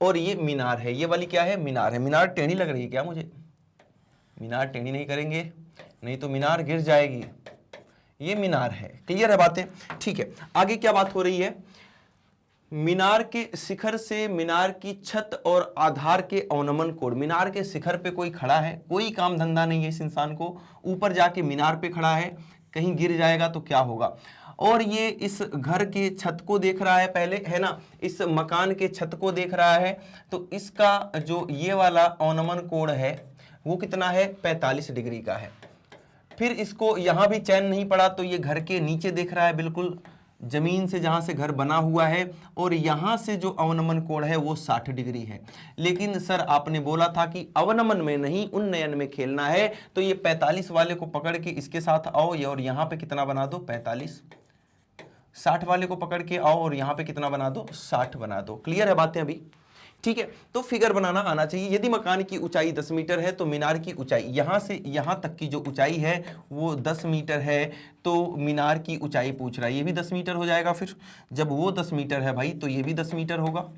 और ये मीनार है, ये वाली क्या है मीनार है। मीनार टेढ़ी लग रही है क्या मुझे, मीनार टेढ़ी नहीं करेंगे नहीं तो मीनार गिर जाएगी, ये मीनार है। क्लियर है बातें, ठीक है। आगे क्या बात हो रही है, मीनार के शिखर से मीनार की छत और आधार के अवनमन कोण, मीनार के शिखर पे कोई खड़ा है, कोई काम धंधा नहीं है इस इंसान को, ऊपर जाके मीनार पे खड़ा है, कहीं गिर जाएगा तो क्या होगा, और ये इस घर के छत को देख रहा है पहले, है ना, इस मकान के छत को देख रहा है, तो इसका जो ये वाला अवनमन कोण है वो कितना है 45 डिग्री का है। फिर इसको यहां भी चैन नहीं पड़ा तो ये घर के नीचे देख रहा है, बिल्कुल जमीन से जहां से घर बना हुआ है, और यहां से जो अवनमन कोण है वो 60 डिग्री है। लेकिन सर आपने बोला था कि अवनमन में नहीं उन्नयन में खेलना है, तो ये 45 वाले को पकड़ के इसके साथ आओ, ये और यहां पे कितना बना दो 45, 60 वाले को पकड़ के आओ और यहां पे कितना बना दो 60 बना दो। क्लियर है बातें अभी, ठीक है। तो फिगर बनाना आना चाहिए। यदि मकान की ऊंचाई 10 मीटर है तो मीनार की ऊंचाई यहां से यहां तक की जो ऊंचाई है वो 10 मीटर है, तो मीनार की ऊंचाई पूछ रहा है, ये भी 10 मीटर हो जाएगा। फिर जब वो 10 मीटर है भाई तो ये भी 10 मीटर होगा,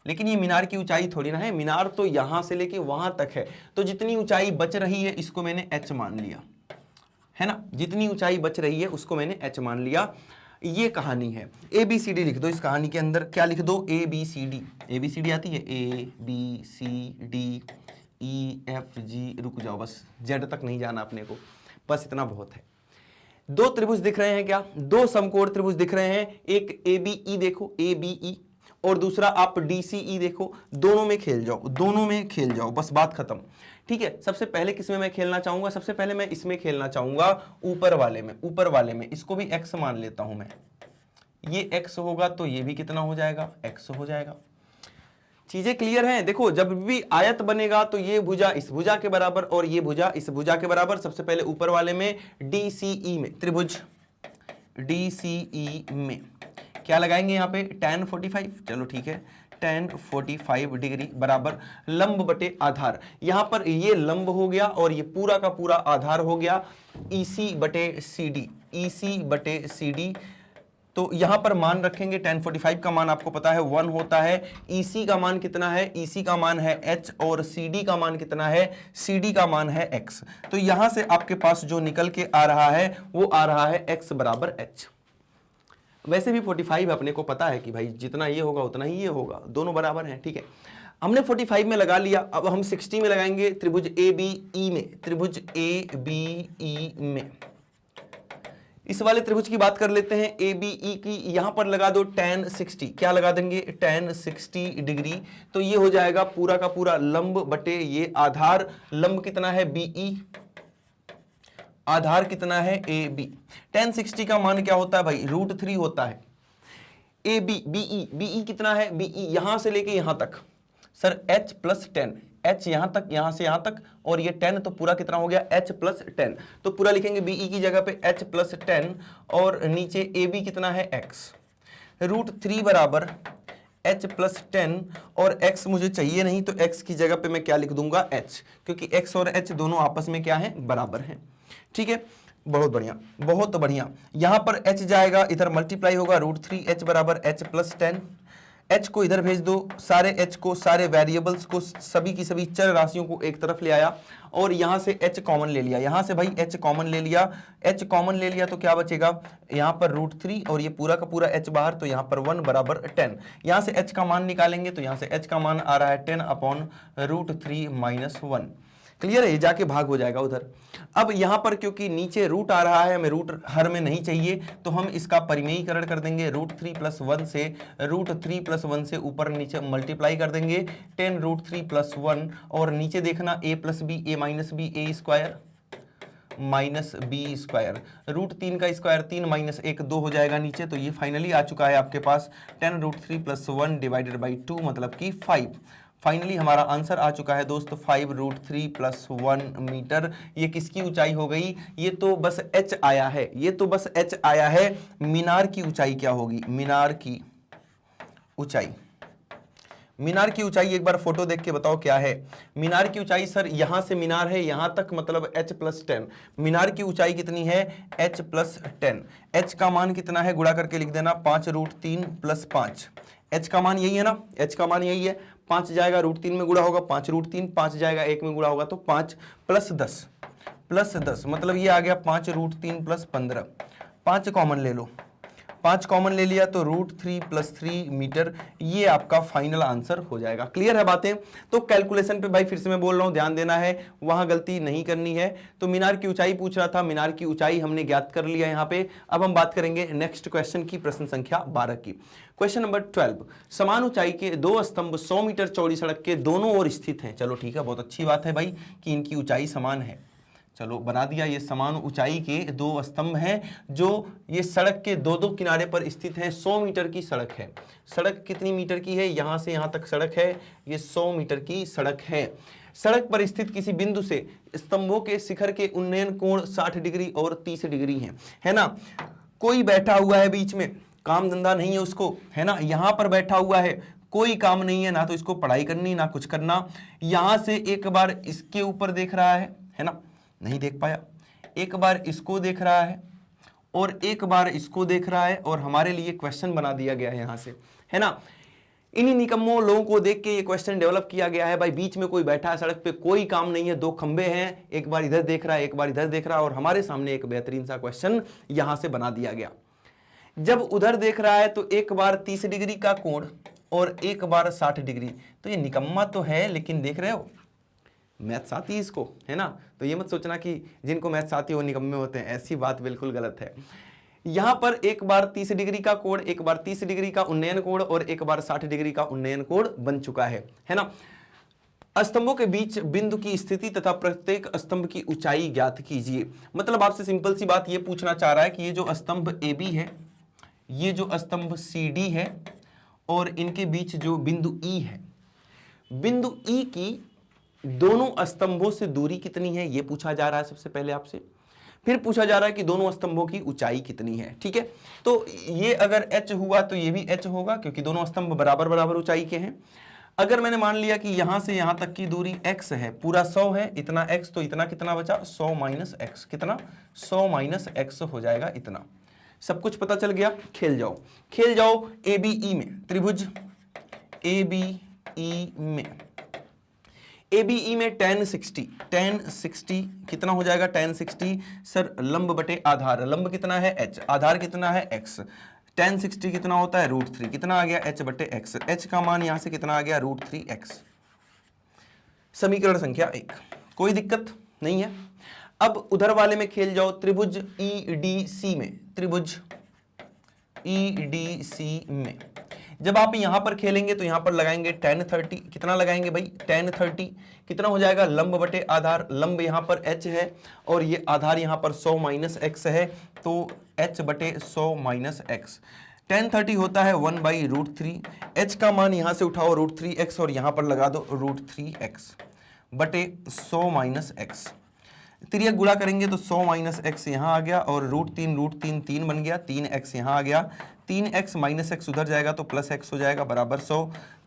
लेकिन ये मीनार की ऊंचाई थोड़ी ना है, मीनार तो यहां से लेके वहां तक है, तो जितनी ऊंचाई बच रही है इसको मैंने h मान लिया, है ना, जितनी ऊंचाई बच रही है उसको मैंने h मान लिया। ये कहानी है, ABCD लिख दो, इस कहानी के अंदर क्या लिख दो ABCD आती है ABCDEFG, रुक जाओ बस Z तक नहीं जाना अपने को, बस इतना बहुत है। दो त्रिभुज दिख रहे हैं क्या, दो समकोण त्रिभुज दिख रहे हैं, एक ABE देखो ABE और दूसरा आप DCE देखो, दोनों में खेल जाओ, दोनों में खेल जाओ, बस बात खत्म। ठीक है, सबसे पहले किसमें मैं खेलना चाहूंगा, सबसे पहले मैं इसमें खेलना चाहूंगा ऊपर वाले में, ऊपर वाले में, इसको भी x मान लेता हूं मैं, ये x होगा तो ये भी कितना हो जाएगा x हो जाएगा। चीजें क्लियर हैं। देखो जब भी आयत बनेगा तो ये भुजा इस भुजा के बराबर और ये भुजा इस भुजा के बराबर। सबसे पहले ऊपर वाले में DCE में, त्रिभुज DCE में क्या लगाएंगे यहाँ पे tan 45, चलो ठीक है, tan 45 डिग्री बराबर लंब बटे आधार, यहां पर ये लंब हो गया और ये पूरा का पूरा आधार हो गया EC बटे CD, तो यहां पर मान रखेंगे tan 45 का मान आपको पता है 1 होता है, EC का मान कितना है, EC का मान है h और CD का मान कितना है, CD का मान है x। तो यहां से आपके पास जो निकल के आ रहा है वो आ रहा है x बराबर h। वैसे भी 45 अपने को पता है कि भाई जितना ये होगा उतना ही ये होगा, दोनों बराबर हैं। ठीक है, हमने 45 में लगा लिया, अब हम 60 में लगाएंगे त्रिभुज ABE में, त्रिभुज ABE में इस वाले त्रिभुज की बात कर लेते हैं ABE की। यहां पर लगा दो tan 60, क्या लगा देंगे tan 60 डिग्री, तो ये हो जाएगा पूरा का पूरा लंब बटे ये आधार, लंब कितना है BE, आधार कितना है AB। tan 60 का मान क्या होता है भाई √3 होता है, ए बी बीई कितना है, बीई यहां से लेके यहां तक सर h प्लस 10, h यहां तक, यहां से यहां तक, और ये 10 तो पूरा कितना हो गया h प्लस 10, तो पूरा लिखेंगे बीई की जगह पे h प्लस 10 और नीचे ए बी कितना है x, √3 बराबर h प्लस 10 और x मुझे चाहिए नहीं तो x की जगह पे मैं क्या लिख दूंगा h, क्योंकि x और h दोनों आपस में क्या है, बराबर हैं। ठीक है, बहुत बढ़िया बहुत बढ़िया। यहां पर h जाएगा इधर मल्टीप्लाई होगा, √3h बराबर h प्लस 10, h को इधर भेज दो, सारे h को, सारे वेरिएबल्स को, सभी की सभी चर राशियों को एक तरफ ले आया और यहां से h कॉमन ले लिया, यहां से भाई h कॉमन ले लिया, h कॉमन ले लिया तो क्या बचेगा, यहां पर √3 और ये पूरा का पूरा h बाहर, तो यहां पर 1 बराबर 10, यहां से h का मान निकालेंगे तो यहां से h का मान आ रहा है 10 अपॉन √3 माइनस 1। क्लियर है, ये जाके भाग हो जाएगा उधर। अब यहां पर क्योंकि नीचे रूट आ रहा है, हमें रूट हर में नहीं चाहिए, तो हम इसका परिमेयीकरण कर देंगे, √3 प्लस 1 से, √3 प्लस 1 से ऊपर नीचे मल्टीप्लाई कर देंगे 10 √3 प्लस 1 और नीचे देखना a plus B, a minus B, A square minus B square, √3 का स्क्वायर 3 माइनस 1 2 हो जाएगा नीचे, तो ये फाइनली आ चुका है आपके पास 10 √3 प्लस 1 डिवाइडेड बाई 2 मतलब कि 5। फाइनली हमारा आंसर आ चुका है दोस्तों 5 √3 प्लस 1 मीटर। ये किसकी ऊंचाई हो गई, ये तो बस h आया है, ये तो बस h आया है। मीनार की ऊंचाई क्या होगी, मीनार की ऊंचाई, मीनार की ऊंचाई एक बार फोटो देख के बताओ क्या है। मीनार की ऊंचाई सर यहां से मीनार है यहां तक मतलब h प्लस 10, मीनार की ऊंचाई कितनी है h प्लस 10, h का मान कितना है गुणा करके लिख देना 5 √3 प्लस 5, h का मान यही है ना, h का मान यही है, 5 जाएगा √3 में गुणा होगा 5 √3, 5 जाएगा 1 में गुणा होगा तो 5 प्लस 10 मतलब ये आ गया 5 √3 प्लस 15, 5 कॉमन ले लो, 5 कॉमन ले लिया तो √3 प्लस 3 मीटर, ये आपका फाइनल आंसर हो जाएगा। क्लियर है बातें, तो कैलकुलेशन पे भाई फिर से मैं बोल रहा हूं ध्यान देना है, वहां गलती नहीं करनी है। तो मीनार की ऊंचाई पूछ रहा था, मीनार की ऊंचाई हमने ज्ञात कर लिया यहाँ पे। अब हम बात करेंगे नेक्स्ट क्वेश्चन की, प्रश्न संख्या 12 की। क्वेश्चन नंबर 12, समान ऊंचाई के दो स्तंभ 100 मीटर चौड़ी सड़क के दोनों ओर स्थित हैं। चलो ठीक है, बहुत अच्छी बात है भाई कि इनकी ऊंचाई समान है, चलो बना दिया। ये समान ऊंचाई के दो स्तंभ हैं जो ये सड़क के दो दो किनारे पर स्थित हैं। 100 मीटर की सड़क है, सड़क कितनी मीटर की है, यहां से यहां तक सड़क है, ये 100 मीटर की सड़क है। सड़क पर स्थित किसी बिंदु से स्तंभों के शिखर के उन्नयन कोण 60 डिग्री और 30 डिग्री है ना। कोई बैठा हुआ है बीच में, काम धंधा नहीं है उसको, है ना, यहां पर बैठा हुआ है, कोई काम नहीं है, ना तो इसको पढ़ाई करनी ना कुछ करना। यहां से एक बार इसके ऊपर देख रहा है ना, नहीं देख पाया, एक बार इसको देख रहा है और एक बार इसको देख रहा है, और हमारे लिए क्वेश्चन बना दिया गया है यहां से, है ना। इन्हीं निकम्मों लोगों को देख के ये क्वेश्चन डेवलप किया गया है। भाई बीच में कोई बैठा है, सड़क पे कोई काम नहीं है, दो खंबे हैं, एक बार इधर देख रहा है एक बार इधर देख रहा है, और हमारे सामने एक बेहतरीन सा क्वेश्चन यहां से बना दिया गया। जब उधर देख रहा है तो एक बार 30 डिग्री का कोण और एक बार 60 डिग्री, तो ये निकम्मा तो है लेकिन देख रहे हो मैथ्स आती है इसको, है ना। तो ये मत सोचना कि जिनको मैथ्स आती है वो निकम्मे होते हैं, ऐसी बात बिल्कुल गलत है। यहां पर एक बार 30 डिग्री का कोण, एक बार 30 डिग्री का उन्नयन कोण और एक बार 60 डिग्री का उन्नयन कोण बन चुका है ना। स्तंभों के बीच बिंदु की स्थिति तथा प्रत्येक स्तंभ की ऊंचाई ज्ञात कीजिए। मतलब आपसे सिंपल सी बात ये पूछना चाह रहा है कि ये जो स्तंभ ए बी है, ये जो स्तंभ सी डी है, और इनके बीच जो बिंदु ई है, बिंदु ई की दोनों स्तंभों से दूरी कितनी है, ये पूछा जा रहा है सबसे पहले आपसे। फिर पूछा जा रहा है कि दोनों स्तंभों की ऊंचाई कितनी है। ठीक है, तो ये अगर h हुआ तो ये भी h होगा, क्योंकि दोनों स्तंभ बराबर बराबर ऊंचाई के हैं। अगर मैंने मान लिया कि यहां से यहां तक की दूरी x है, पूरा 100 है, इतना x, तो इतना कितना बचा 100 माइनस x, कितना 100 माइनस x हो जाएगा इतना। सब कुछ पता चल गया, खेल जाओ ए बी ई में, त्रिभुज ए बी ई में, ABE में tan 60 कितना हो जाएगा, tan 60 सर लंब बटे आधार, लंब कितना है h, आधार कितना है x, tan 60 कितना होता है √3, कितना आ गया h बटे x, h का मान यहां से कितना आ गया √3x। समीकरण संख्या 1, कोई दिक्कत नहीं है। अब उधर वाले में खेल जाओ, त्रिभुज EDC में, त्रिभुज EDC में जब आप यहां पर खेलेंगे तो यहां पर लगाएंगे tan 30, कितना लगाएंगे भाई tan 30, कितना हो जाएगा लंब बटे आधार, लंब यहां पर h है और ये आधार यहां पर 100 माइनस x है, तो h बटे 100 माइनस x। tan 30 होता है 1/√3। h का मान यहां से उठाओ √3x और यहां पर लगा दो √3x बटे 100 माइनस एक्स। तिर्यक गुणा करेंगे तो 100 माइनस एक्स यहाँ आ गया और √3 3 बन गया, 3x यहाँ आ गया, 3x माइनस एक्स उधर जाएगा तो प्लस एक्स हो जाएगा बराबर 100,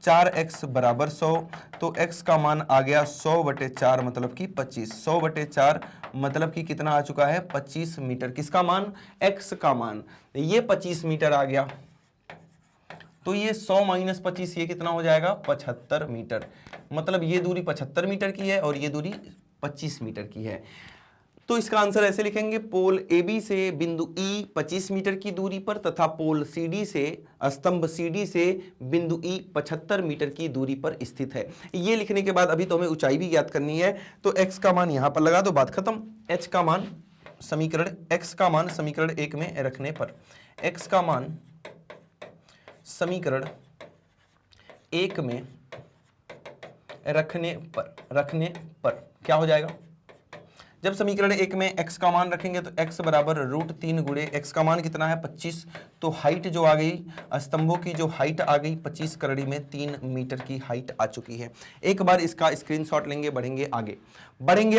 4x बराबर 100, तो x का मान आ गया 100/4 मतलब कि 25। 100/4 मतलब कि कितना आ चुका है 25 मीटर। किसका मान? x का मान। ये 25 मीटर आ गया, तो ये 100 माइनस 25 ये कितना हो जाएगा 75 मीटर। मतलब ये दूरी 75 मीटर की है और ये दूरी 25 मीटर की है। तो इसका आंसर ऐसे लिखेंगे, पोल AB से बिंदु E 25 मीटर की दूरी पर तथा पोल CD से स्तंभ CD से बिंदु E 75 मीटर की दूरी पर स्थित है। ये लिखने के बाद अभी तो हमें ऊंचाई भी ज्ञात करनी है, तो x का मान यहां पर लगा दो, बात खत्म। x का मान समीकरण 1 में रखने पर, x का मान समीकरण 1 में रखने पर क्या हो जाएगा? जब समीकरण 1 में x का मान रखेंगे तो x बराबर √3 गुणे x का मान कितना है 25, तो हाइट जो आ गई, स्तंभों की जो हाइट आ गई 25 करड़ी में 3 मीटर की हाइट आ चुकी है। एक बार इसका स्क्रीनशॉट लेंगे, बढ़ेंगे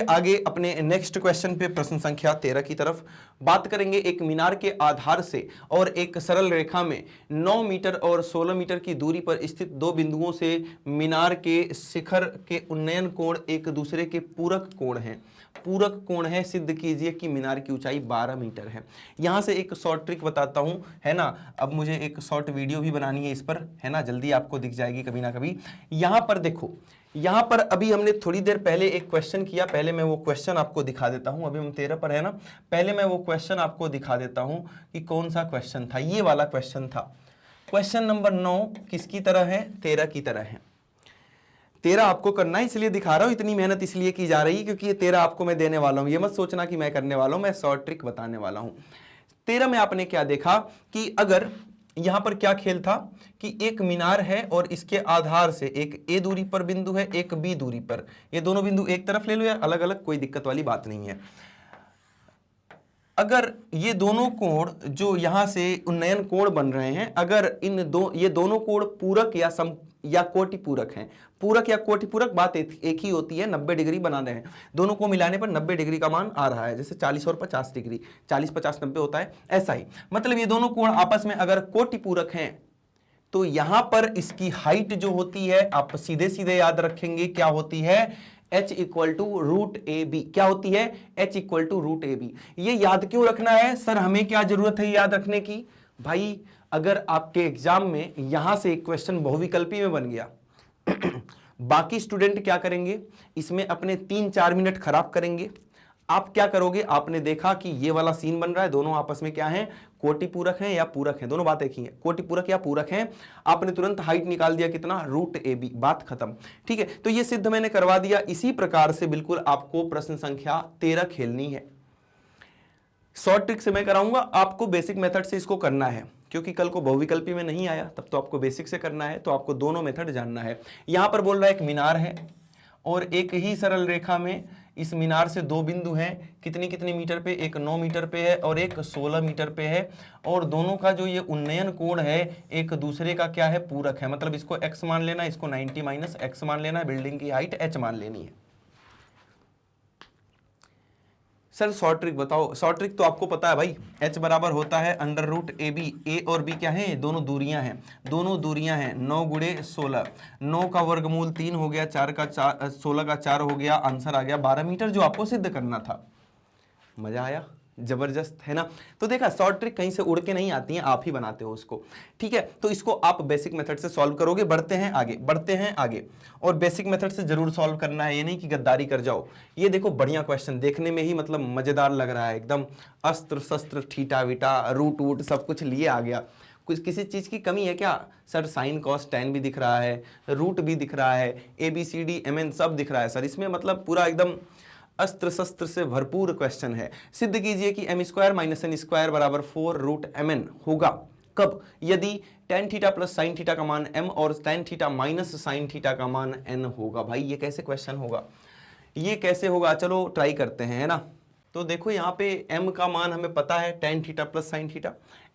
आगे अपने नेक्स्ट क्वेश्चन पे, प्रश्न संख्या 13 की तरफ। बात करेंगे एक मीनार के आधार से और एक सरल रेखा में 9 मीटर और 16 मीटर की दूरी पर स्थित दो बिंदुओं से मीनार के शिखर के उन्नयन कोण एक दूसरे के पूरक कोण है। सिद्ध कीजिए कि मीनार की ऊंचाई 12 मीटर है। यहां से एक शॉर्ट ट्रिक बताता हूं, है ना। अब मुझे एक शॉर्ट वीडियो भी बनानी है इस पर, है ना, जल्दी आपको दिख जाएगी कभी ना कभी। यहां पर देखो, यहां पर अभी हमने थोड़ी देर पहले एक क्वेश्चन किया, पहले मैं वो क्वेश्चन आपको दिखा देता हूं। अभी हम 13 पर है ना, पहले मैं वो क्वेश्चन आपको दिखा देता हूं कि कौन सा क्वेश्चन था। ये वाला क्वेश्चन था, क्वेश्चन नंबर 9 किसकी तरह है? 13 की तरह है। 13 आपको करना है, इसलिए दिखा रहा हूं, इतनी मेहनत इसलिए की जा रही है क्योंकि ये 13 आपको मैं देने वाला हूं। ये मत सोचना कि मैं करने वाला हूं, मैं शॉर्ट ट्रिक बताने वाला हूं। 13 में आपने क्या देखा कि अगर यहां पर क्या खेल था कि एक मीनार है और इसके आधार से एक A दूरी पर बिंदु है, एक B दूरी पर। ये दोनों बिंदु एक तरफ ले लो या अलग अलग, कोई दिक्कत वाली बात नहीं है। अगर ये दोनों कोण जो यहां से उन्नयन कोण बन रहे हैं, अगर ये दोनों कोण पूरक या कोटि पूरक हैं, पूरक या कोटि पूरक बात एक ही होती है, 90 डिग्री बना रहे हैं, दोनों को मिलाने पर 90 डिग्री का मान आ रहा है। जैसे 40 और 50 डिग्री, 40 50 90 होता है, ऐसा ही। मतलब ये दोनों कोण आपस में अगर कोटि पूरक हैं तो यहां पर इसकी हाइट जो होती है, आप सीधे सीधे याद रखेंगे, क्या होती है? h equal to √AB। क्या होती है? h equal to √AB। ये याद क्यों रखना है सर? हमें क्या जरूरत है याद रखने की? भाई अगर आपके एग्जाम में यहां से एक क्वेश्चन बहुविकल्पी में बन गया बाकी स्टूडेंट क्या करेंगे? इसमें अपने 3-4 मिनट खराब करेंगे। आप क्या करोगे? आपने देखा कि ये वाला सीन बन रहा है, दोनों आपस में क्या है? कोटि पूरक हैं या पूरक हैं, दोनों बात एक ही है, कोटि पूरक या पूरक हैं। आपने तुरंत हाइट निकाल दिया, कितना? √AB, बात खत्म। ठीक है, तो ये सिद्ध मैंने करवा दिया। इसी प्रकार से बिल्कुल आपको प्रश्न संख्या 13 खेलनी है। शॉर्ट ट्रिक से मैं कराऊंगा, आपको बेसिक मेथड से इसको करना है, क्योंकि कल को बहुविकल्पी में नहीं आया, तब तो आपको बेसिक से करना है, तो आपको दोनों मेथड जानना है। यहां पर बोल रहा है एक मीनार है और एक ही सरल रेखा में इस मीनार से दो बिंदु हैं, कितनी मीटर पे? एक 9 मीटर पे है और एक 16 मीटर पे है, और दोनों का जो ये उन्नयन कोण है एक दूसरे का क्या है? पूरक है। मतलब इसको x मान लेना, इसको 90 माइनस x मान लेना, बिल्डिंग की हाइट h मान लेनी है। सर शॉर्ट ट्रिक बताओ। शॉर्ट ट्रिक तो आपको पता है भाई, h बराबर होता है √AB। a और b क्या है? दोनों दूरियां हैं, 9 गुणे 16, 9 का वर्गमूल 3 हो गया, 16 का 4 हो गया, आंसर आ गया 12 मीटर, जो आपको सिद्ध करना था। मजा आया? जबरदस्त है ना। तो देखा, शॉर्ट ट्रिक कहीं से उड़ के नहीं आती हैं, आप ही बनाते हो उसको। ठीक है, तो इसको आप बेसिक मेथड से सॉल्व करोगे। बढ़ते हैं आगे, और बेसिक मेथड से जरूर सॉल्व करना है, ये नहीं कि गद्दारी कर जाओ। ये देखो बढ़िया क्वेश्चन, देखने में ही मतलब मजेदार लग रहा है एकदम, अस्त्र शस्त्र ठीटा विटा रूट वूट सब कुछ लिए आ गया। कुछ किसी चीज की कमी है क्या सर? साइन कॉस टेन भी दिख रहा है, रूट भी दिख रहा है, ABCD MN सब दिख रहा है सर। इसमें मतलब पूरा एकदम अस्त्र शस्त्र से भरपूर क्वेश्चन है। सिद्ध कीजिए कि m² - n² बराबर 4√mn होगा। कब? यदि tan theta plus sine theta का मान m और tan theta minus sine theta का मान n होगा। भाई ये कैसे क्वेश्चन होगा? ये कैसे होगा? चलो ट्राई करते हैं, है ना। तो देखो यहाँ पे m का मान हमें पता है tan theta plus sine theta,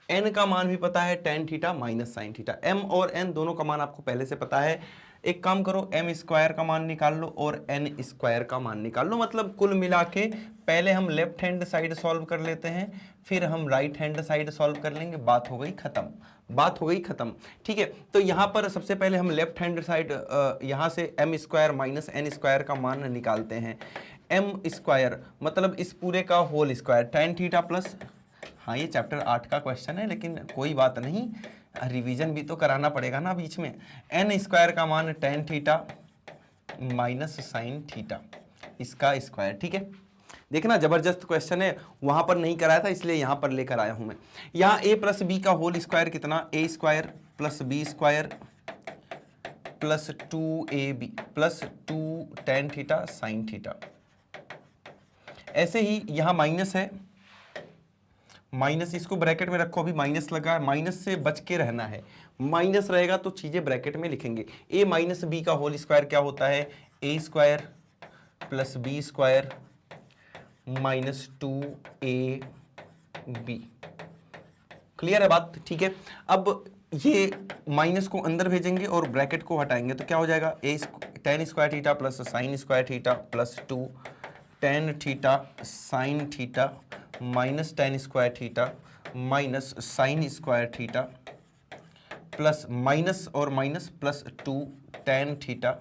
n का मान भी पता है tan theta minus sine theta, m और n दोनों का मान आपको पहले से पता है। एक काम करो, m स्क्वायर का मान निकाल लो और n स्क्वायर का मान निकाल लो। मतलब कुल मिला के पहले हम लेफ्ट हैंड साइड सॉल्व कर लेते हैं, फिर हम राइट हैंड साइड सॉल्व कर लेंगे, बात हो गई खत्म, बात हो गई खत्म। ठीक है, तो यहाँ पर सबसे पहले हम लेफ्ट हैंड साइड यहाँ से m square minus n square का मान निकालते हैं। m स्क्वायर मतलब इस पूरे का whole square tan theta plus, हाँ ये चैप्टर 8 का क्वेश्चन है लेकिन कोई बात नहीं, रिवीजन भी तो कराना पड़ेगा ना बीच में। n स्क्वायर का मान tan theta minus sine theta, इसका स्क्वायर। ठीक है, देखना जबरदस्त क्वेश्चन है, वहां पर नहीं कराया था इसलिए यहां पर लेकर आया हूं मैं। यहाँ a प्लस बी का होल स्क्वायर कितना, a square plus B square plus 2ab plus 2 tan theta sine theta. ऐसे ही यहाँ माइनस है, माइनस इसको ब्रैकेट में रखो, अभी माइनस लगा है, माइनस से बच के रहना है, माइनस रहेगा तो चीजें ब्रैकेट में लिखेंगे। a माइनस बी का होल स्क्वायर क्या होता है, a square plus B square minus 2ab। Clear है बात? ठीक है, अब ये माइनस को अंदर भेजेंगे और ब्रैकेट को हटाएंगे तो क्या हो जाएगा, tan square theta plus sine square theta plus 2 tan theta sine theta minus tan square theta minus sine square theta plus minus और minus plus 2 tan theta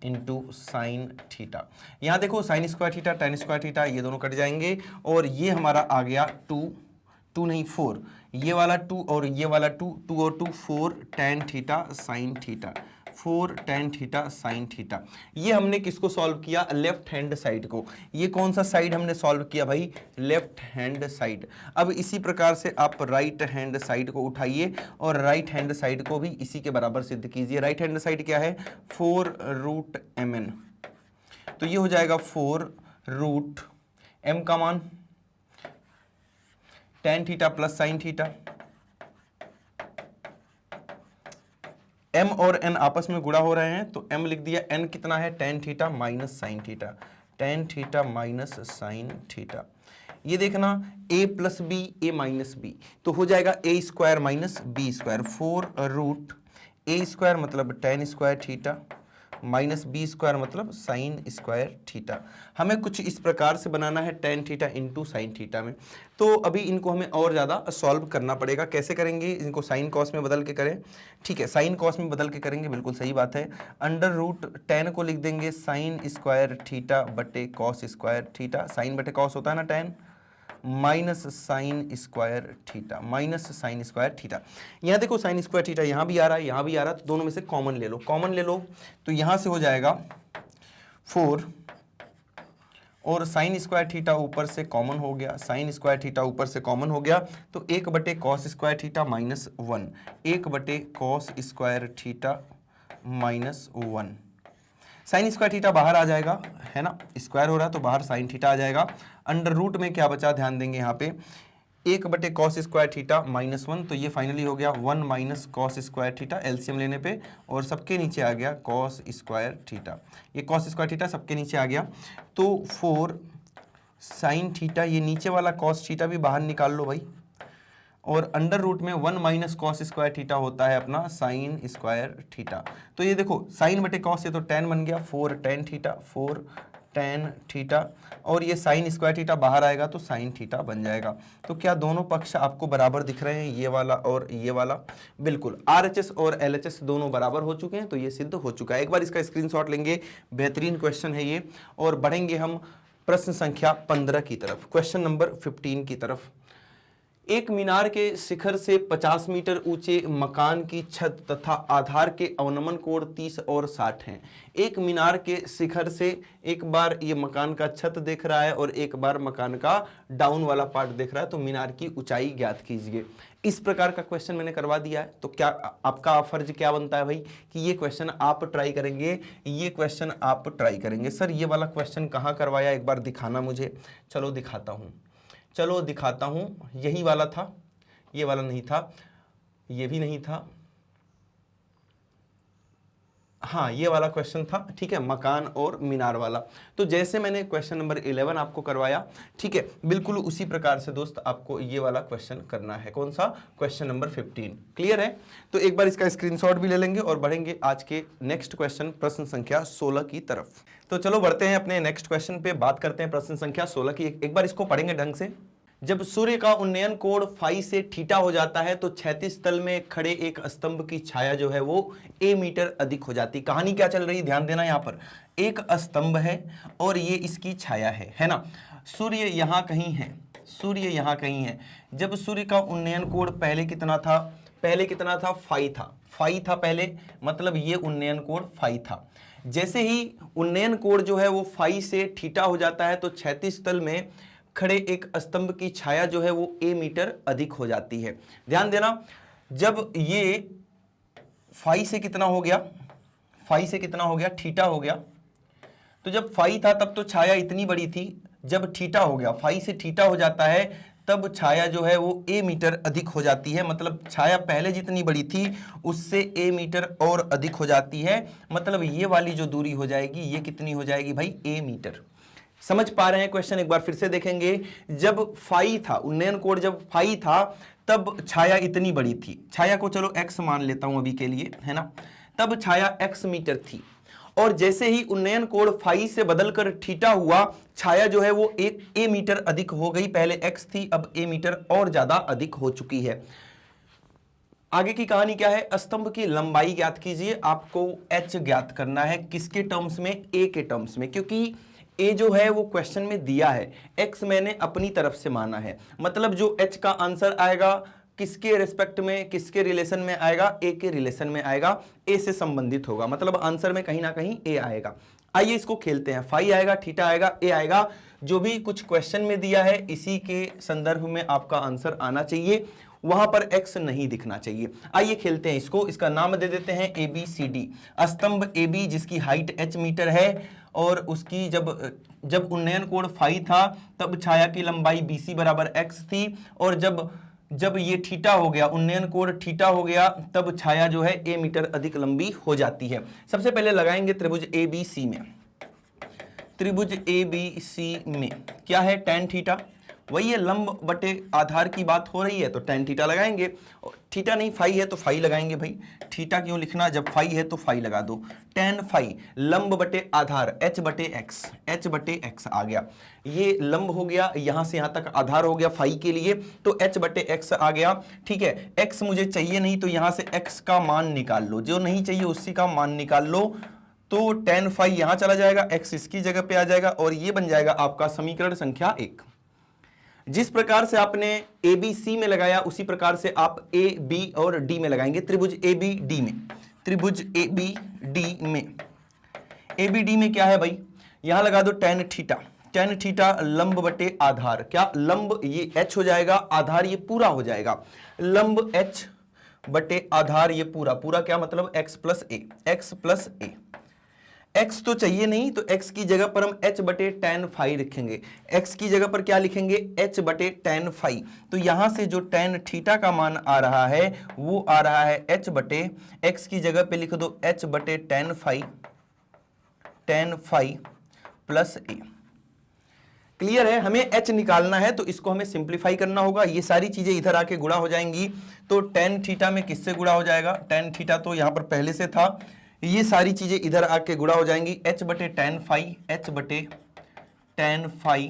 into sine theta. यहाँ देखो sine square theta tan square theta ये दोनों cut जाएंगे और ये हमारा आ गया 2 नहीं 4, ये वाला 2 और ये वाला 2 और 2 4 tan theta sine theta, 4 tan theta sine theta. ये हमने किसको सॉल्व किया, लेफ्ट हैंड साइड को। ये कौन सा साइड हमने सॉल्व किया भाई, लेफ्ट हैंड साइड। अब इसी प्रकार से आप राइट हैंड साइड को उठाइए और राइट हैंड साइड को भी इसी के बराबर सिद्ध कीजिए। राइट हैंड साइड क्या है, 4√mn, तो ये हो जाएगा 4√m का मान tan theta plus sine theta, m और n आपस में गुणा हो रहे हैं तो m लिख दिया, n कितना है tan theta minus sine theta, tan theta minus sine theta. ये देखना a plus B a minus B तो हो जाएगा a square minus B square, 4√a square मतलब tan square theta minus B square मतलब साइन स्क्वायर थीटा। हमें कुछ इस प्रकार से बनाना है tan theta into sine theta में। तो अभी इनको हमें और ज़्यादा सॉल्व करना पड़ेगा। कैसे करेंगे, इनको साइन कॉस में बदल के करें। ठीक है, साइन कॉस में बदल के करेंगे, बिल्कुल सही बात है। √tan को लिख देंगे साइन स्क्वायर थीटा बटे कॉस स्क्वायर थीटा, साइन बटे कॉस होता है ना tan, minus sine square theta, minus sine square theta. यहाँ देखो साइन स्क्वायर थीटा यहाँ भी आ रहा है, यहाँ भी आ रहा है, तो दोनों में से कॉमन ले लो, कॉमन ले लो तो यहाँ से हो जाएगा 4 और साइन स्क्वायर थीटा ऊपर से कॉमन हो गया, साइन स्क्वायर थीटा ऊपर से कॉमन हो गया तो 1 बटे कॉस स्क्वायर थीटा माइनस 1, 1 बटे cos square theta minus 1। Sign square theta बाहर आ जाएगा, है ना, स्क्वायर हो रहा है तो बाहर साइन थीटा आ जाएगा। अंडर रूट में क्या बचा, ध्यान देंगे यहाँ पे 1 बटे कॉस स्क्वायर थीटा माइनस 1, तो ये फाइनली हो गया 1 minus cos square theta LCM लेने पे, और सबके नीचे आ गया कॉस स्क्वायर थीटा। ये कॉस स्क्वायर थीटा सबके नीचे आ गया तो 4 साइन थीटा, ये नीचे वाला कॉस थीटा भी बाहर निकाल लो भाई, और अंडर रूट में 1 माइनस कॉस स्क्वायर थीटा होता है अपना साइन स्क्वायर थीटा। तो ये देखो साइन बटे कॉस से तो tan बन गया, 4 tan थीटा, 4 tan थीटा, और ये साइन स्क्वायर थीटा बाहर आएगा तो साइन थीटा बन जाएगा। तो क्या दोनों पक्ष आपको बराबर दिख रहे हैं, ये वाला और ये वाला? बिल्कुल, RHS और LHS दोनों बराबर हो चुके हैं, तो ये सिद्ध हो चुका है। एक बार इसका स्क्रीनशॉट लेंगे, बेहतरीन क्वेश्चन है ये, और बढ़ेंगे हम प्रश्न संख्या 15 की तरफ, क्वेश्चन नंबर 15 की तरफ। एक मीनार के शिखर से 50 मीटर ऊंचे मकान की छत तथा आधार के अवनमन कोण 30 और 60 हैं। एक मीनार के शिखर से एक बार ये मकान का छत देख रहा है और एक बार मकान का डाउन वाला पार्ट देख रहा है, तो मीनार की ऊंचाई ज्ञात कीजिए। इस प्रकार का क्वेश्चन मैंने करवा दिया है, तो क्या आपका फर्ज क्या बनता है भाई कि ये क्वेश्चन आप ट्राई करेंगे, ये क्वेश्चन आप ट्राई करेंगे। सर ये वाला क्वेश्चन कहाँ करवाया, एक बार दिखाना मुझे। चलो दिखाता हूँ, चलो दिखाता हूँ, यही वाला था, ये वाला नहीं था, ये भी नहीं था, हाँ ये वाला क्वेश्चन था, ठीक है, मकान और मीनार वाला। तो जैसे मैंने क्वेश्चन नंबर 11 आपको करवाया, ठीक है, बिल्कुल उसी प्रकार से दोस्त आपको ये वाला क्वेश्चन करना है। कौन सा? Question number 15। क्लियर है? तो एक बार इसका स्क्रीनशॉट भी ले लेंगे और बढ़ेंगे आज के नेक्स्ट क्वेश्चन प्रश्न संख्या 16 की तरफ। तो चलो बढ़ते हैं अपने नेक्स्ट क्वेश्चन पे, बात करते हैं प्रश्न संख्या 16 की। एक बार इसको पढ़ेंगे ढंग से। जब सूर्य का उन्नयन कोण फाई से थीटा हो जाता है तो क्षैतिज तल में खड़े एक स्तंभ की छाया जो है वो a मीटर अधिक हो जाती। कहानी क्या चल रही, ध्यान देना। यहाँ पर एक स्तंभ है और ये इसकी छाया है ना। सूर्य यहाँ कहीं है, सूर्य यहाँ कहीं है। जब सूर्य का उन्नयन कोण पहले कितना था? पहले कितना था? फाई था, फाई था पहले, मतलब ये उन्नयन कोण फाई था। जैसे ही उन्नयन कोण जो है वो फाई से थीटा हो जाता है तो क्षैतिज तल में खड़े एक स्तंभ की छाया जो है वो a मीटर अधिक हो जाती है। ध्यान देना, जब ये फाई से कितना हो गया? फाई से कितना हो गया? थीटा हो गया। तो जब फाई था तब तो छाया इतनी बड़ी थी, जब थीटा हो गया, फाई से थीटा हो जाता है, तब छाया जो है वो a मीटर अधिक हो जाती है। मतलब छाया पहले जितनी बड़ी थी उससे a मीटर और अधिक हो जाती है। मतलब ये वाली जो दूरी हो जाएगी ये कितनी हो जाएगी भाई? a metre. समझ पा रहे हैं क्वेश्चन? एक बार फिर से देखेंगे। जब फाई था, उन्नयन कोण जब फाई था तब छाया इतनी बड़ी थी, छाया को चलो x मान लेता हूं अभी के लिए, है ना। तब छाया x मीटर थी और जैसे ही उन्नयन कोण फाई से बदलकर थीटा हुआ, छाया जो है वो एक a मीटर अधिक हो गई। पहले x थी, अब a मीटर और ज्यादा अधिक हो चुकी है। आगे की कहानी क्या है? स्तंभ की लंबाई ज्ञात कीजिए। आपको h ज्ञात करना है, किसके टर्म्स में? a के टर्म्स में, क्योंकि a जो है वो क्वेश्चन में दिया है, x मैंने अपनी तरफ से माना है। मतलब जो h का आंसर आएगा किसके रिस्पेक्ट में, किसके रिलेशन में आएगा? a के रिलेशन में आएगा, a से संबंधित होगा। मतलब आंसर में कहीं ना कहीं a आएगा। आइए इसको खेलते हैं। फाई आएगा, थीटा आएगा, a आएगा। जो भी कुछ क्वेश्चन में दिया है इसी के संदर्भ में आपका आंसर आना चाहिए, वहां पर x नहीं दिखना चाहिए। आइए खेलते हैं इसको। इसका नाम दे देते हैं ABCD। स्तंभ AB जिसकी हाइट h मीटर है और उसकी जब उन्नयन कोण फाई था तब छाया की लंबाई BC बराबर x थी, और जब ये थीटा हो गया, उन्नयन कोण थीटा हो गया, तब छाया जो है a मीटर अधिक लंबी हो जाती है। सबसे पहले लगाएंगे त्रिभुज ABC में। त्रिभुज ABC में क्या है? tan theta. वही है, लंब बटे आधार की बात हो रही है तो tan थीटा लगाएंगे। थीटा नहीं फाई है तो फाई लगाएंगे भाई। थीटा क्यों लिखना, जब फाई है तो फाई लगा दो। tan फाई लंब बटे आधार h बटे x, h बटे x आ गया। ये लंब हो गया, यहां से यहां तक आधार हो गया फाई के लिए, तो h बटे x आ गया। ठीक है, x मुझे चाहिए नहीं तो यहां से x का मान निकाल लो, जो नहीं चाहिए उसी का मान निकाल लो। तो tan फाई यहां चला जाएगा, x इसकी जगह पे आ जाएगा और ये बन जाएगा आपका समीकरण संख्या 1। जिस प्रकार से आपने ABC में लगाया उसी प्रकार से आप A, B और D में लगाएंगे। त्रिभुज ABD में, त्रिभुज ABD में, ABD में क्या है भाई? यहां लगा दो tan थीटा। tan थीटा लंब बटे आधार, क्या लंब ये h हो जाएगा, आधार ये पूरा हो जाएगा। लंब h बटे आधार ये पूरा, पूरा क्या मतलब? x plus a, x plus a। x तो चाहिए नहीं तो x की जगह पर हम h बटे tan फाई लिखेंगे। x की जगह पर क्या लिखेंगे? h बटे tan फाई। तो यहां से जो tan थीटा का मान आ रहा है वो आ रहा है h बटे, x की जगह पे लिख दो h बटे tan phi plus a। Clear है? हमें h निकालना है तो इसको हमें सिंप्लीफाई करना होगा। ये सारी चीजें इधर आके गुणा हो जाएंगी। तो tan थीटा में किससे गुणा हो जाएगा? tan थीटा तो यहां पर पहले से था, ये सारी चीजें इधर आके गुणा हो जाएंगी। h बटे tan फाई, h बटे tan फाई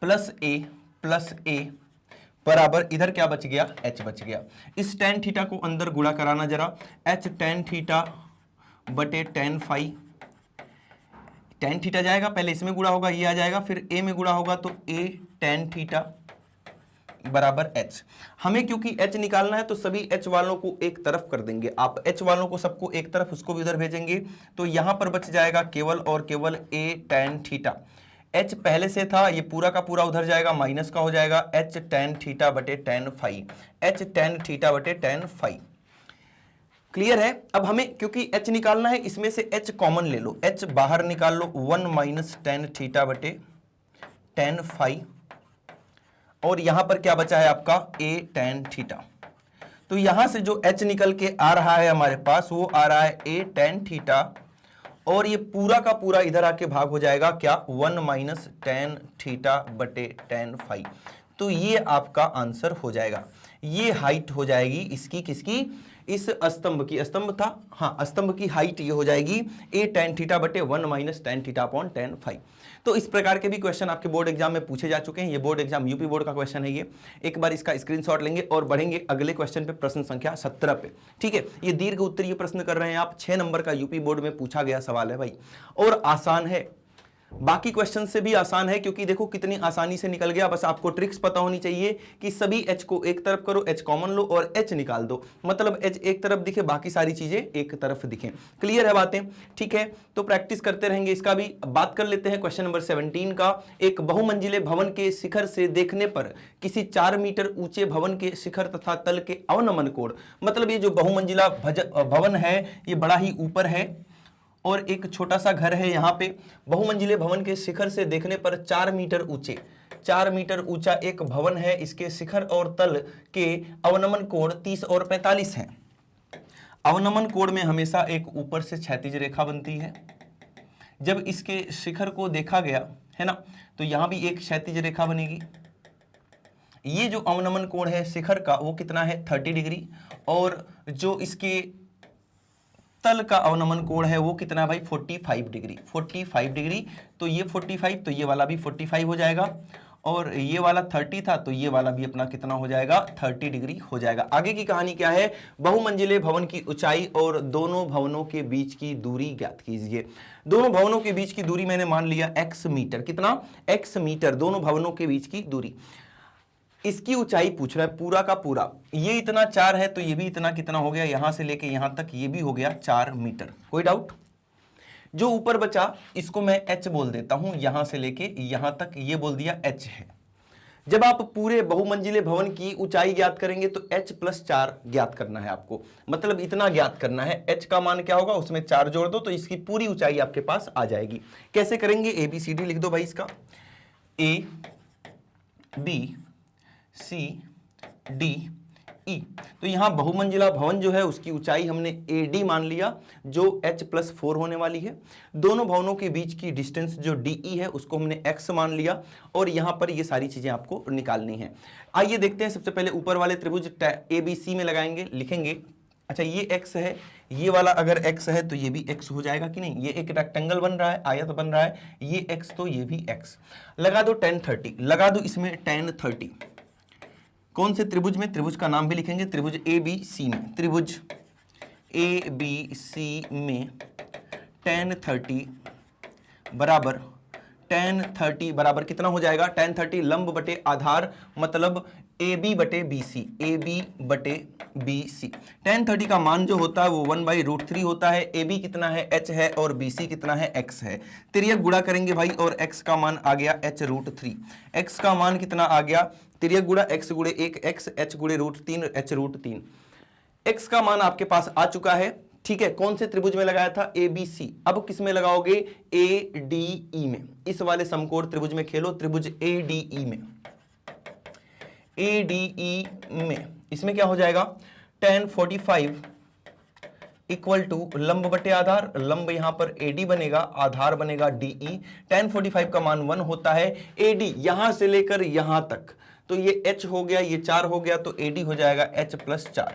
प्लस a बराबर इधर क्या बच गया? h बच गया। इस tan थीटा को अंदर गुणा कराना जरा। h tan थीटा बटे tan फाई, tan थीटा जाएगा पहले इसमें गुणा होगा, ये आ जाएगा, फिर a में गुणा होगा तो a tan थीटा बराबर h। हमें क्योंकि h निकालना है तो सभी h वालों को एक तरफ कर देंगे। आप h वालों को सबको एक तरफ, उसको भी उधर भेजेंगे, तो यहां पर बच जाएगा केवल और केवल a tan थीटा। h पहले से था, ये पूरा का पूरा उधर जाएगा, माइनस का हो जाएगा h tan थीटा बटे tan phi, h tan theta बटे tan फाई। क्लियर है? अब हमें क्योंकि h निकालना है, इसमें से h कॉमन ले लो, h बाहर निकाल लो, 1 माइनस tan थीटा बटे tan फाई, और यहां पर क्या बचा है आपका? a tan theta. तो यहां से जो h निकल के आ रहा है हमारे पास वो आ रहा है a tan थीटा, और ये पूरा का पूरा इधर आके भाग हो जाएगा क्या 1 माइनस tan थीटा बटे tan फाई। तो ये आपका आंसर हो जाएगा। ये हाइट हो जाएगी इसकी, किसकी, इस स्तंभ की, स्तंभ था हाँ, स्तंभ की हाइट ये हो जाएगी a tan थीटा बटे 1 minus tan theta upon tan phi. तो इस प्रकार के भी क्वेश्चन आपके बोर्ड एग्जाम में पूछे जा चुके हैं। ये बोर्ड एग्जाम यूपी बोर्ड का क्वेश्चन है। ये एक बार इसका स्क्रीनशॉट लेंगे और बढ़ेंगे अगले क्वेश्चन पे, प्रश्न संख्या 17 पे। ठीक है, ये दीर्घ उत्तरीय प्रश्न कर रहे हैं आप, 6 नंबर का यूपी बोर्ड में पूछा गया सवाल है भाई, और आसान है, बाकी क्वेश्चन से भी आसान है, क्योंकि देखो कितनी आसानी से निकल गया। बस आपको ट्रिक्स पता होनी चाहिए कि सभी h को एक तरफ करो, h कॉमन लो और h निकाल दो, मतलब h एक तरफ दिखे, बाकी सारी चीजें एक तरफ दिखें। क्लियर है बातें? ठीक है, तो प्रैक्टिस करते रहेंगे इसका भी। बात कर लेते हैं क्वेश्चन नंबर 17 का। एक बहुमंजिले भवन के शिखर से देखने पर किसी 4 मीटर ऊंचे भवन के शिखर तथा तल के अवनमन कोण, मतलब ये जो बहुमंजिला भवन है ये बड़ा ही ऊपर है और एक छोटा सा घर है यहाँ पे। बहुमंजिले भवन के शिखर से देखने पर 4 मीटर ऊंचे, 4 मीटर ऊंचा एक भवन है, इसके शिखर और तल के अवनमन कोण 30 और 45 हैं। अवनमन कोण में हमेशा एक ऊपर से क्षैतिज रेखा बनती है। जब इसके शिखर को देखा गया है ना, तो यहां भी एक क्षैतिज रेखा बनेगी। ये जो अवनमन कोण है शिखर का वो कितना है 30 डिग्री, और जो इसके तल का अवनमन कोण है वो कितना भाई 45 डिग्री, 45 डिग्री। तो ये 45, तो ये वाला भी 45 हो जाएगा, और ये वाला 30 था तो ये वाला भी अपना कितना हो जाएगा 30 डिग्री हो जाएगा। आगे की कहानी क्या है, बहुमंजिले भवन की ऊंचाई और दोनों भवनों के बीच की दूरी ज्ञात कीजिए। दोनों भवनों के बीच की दूरी मैंने मान लिया x मीटर, कितना x मीटर, दोनों भवनों के बीच की दूरी। इसकी ऊंचाई पूछ रहा है पूरा का पूरा, ये इतना 4 है तो ये भी इतना कितना हो गया, यहां से लेके यहां तक ये भी हो गया 4 मीटर। कोई डाउट? जो ऊपर बचा इसको मैं h बोल देता हूं, यहां से लेके यहां तक ये बोल दिया h है। जब आप पूरे बहुमंजिले भवन की ऊंचाई ज्ञात करेंगे तो h + 4 ज्ञात करना है आपको, मतलब इतना ज्ञात करना है। h का मान क्या होगा, उसमें 4 जोड़ दो तो इसकी पूरी ऊंचाई आपके पास आ जाएगी। कैसे करेंगे, ABCD लिख दो भाई इसका, ABCDE। तो यहां बहुमंजिला भवन जो है उसकी ऊंचाई हमने AD मान लिया, जो h + 4 होने वाली है। दोनों भवनों के बीच की डिस्टेंस जो DE है उसको हमने x मान लिया, और यहां पर ये सारी चीजें आपको निकालनी है। आइए देखते हैं, सबसे पहले ऊपर वाले त्रिभुज ABC में लगाएंगे, लिखेंगे। अच्छा ये x है, ये वाला अगर x है तो ये भी x हो जाएगा कि नहीं, ये एक रेक्टेंगल बन रहा है, आयत बन रहा है, ये x तो ये भी x। लगा दो tan 30, लगा दो इसमें tan 30। कौन से त्रिभुज में, त्रिभुज का नाम भी लिखेंगे, त्रिभुज ABC में, त्रिभुज ABC में tan 30 बराबर, tan 30 बराबर कितना हो जाएगा, tan 30 लंब बटे आधार, मतलब AB बटे BC, AB बटे BC। tan 30 का मान जो होता है वो 1/√3 होता है। AB कितना है h है और BC कितना है x है। तिर्यक गुणा करेंगे भाई, और x का मान आ गया h√3। x का मान कितना आ गया, तिर्यक गुणा x गुणे 1 x, h गुणे √3 h√3। x का मान आपके पास आ चुका है। ठीक है, कौन से त्रिभुज में लगाया था, ABC। अब किस में लगाओगे, ADE में, इस वाले समकोण त्रिभुज में खेलो, त्रिभुज ADE में, ADE में इसमें क्या हो जाएगा, tan 45 इक्वल टू लंब बटे आधार, लंब यहां पर AD बनेगा, आधार बनेगा DE। tan 45 का मान 1 होता है। AD यहां से लेकर यहां तक, तो ये h हो गया, ये 4 हो गया, तो AD हो जाएगा h + 4।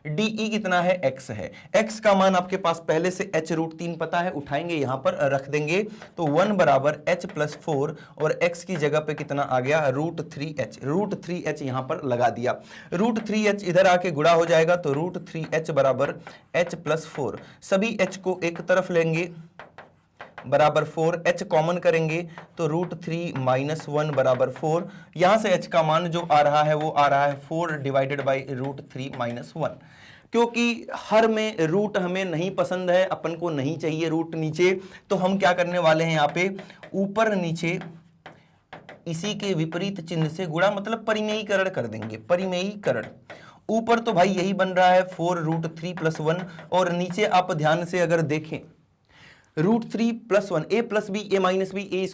DE कितना है, x है। x का मान आपके पास पहले से h√3 पता है, उठाएंगे यहां पर रख देंगे, तो 1 बराबर h + 4, और x की जगह पे कितना आ गया, √3h। √3h यहां पर लगा दिया, √3h इधर आके गुणा हो जाएगा, तो √3h बराबर h + 4। सभी h को एक तरफ लेंगे बराबर 4, h कॉमन करेंगे तो √3 - 1 बराबर 4। यहां से h का मान जो आ रहा है वो आ रहा है 4 डिवाइडेड बाई √3 - 1। क्योंकि हर में रूट हमें नहीं पसंद है, अपन को नहीं चाहिए रूट नीचे, तो हम क्या करने वाले हैं यहाँ पे, ऊपर नीचे इसी के विपरीत चिन्ह से गुणा, मतलब परिमेयीकरण कर देंगे, परिमेयीकरण। ऊपर तो भाई यही बन रहा है 4 √3 + 1, और नीचे आप ध्यान से अगर देखें √3 + 1 a + b a - b a²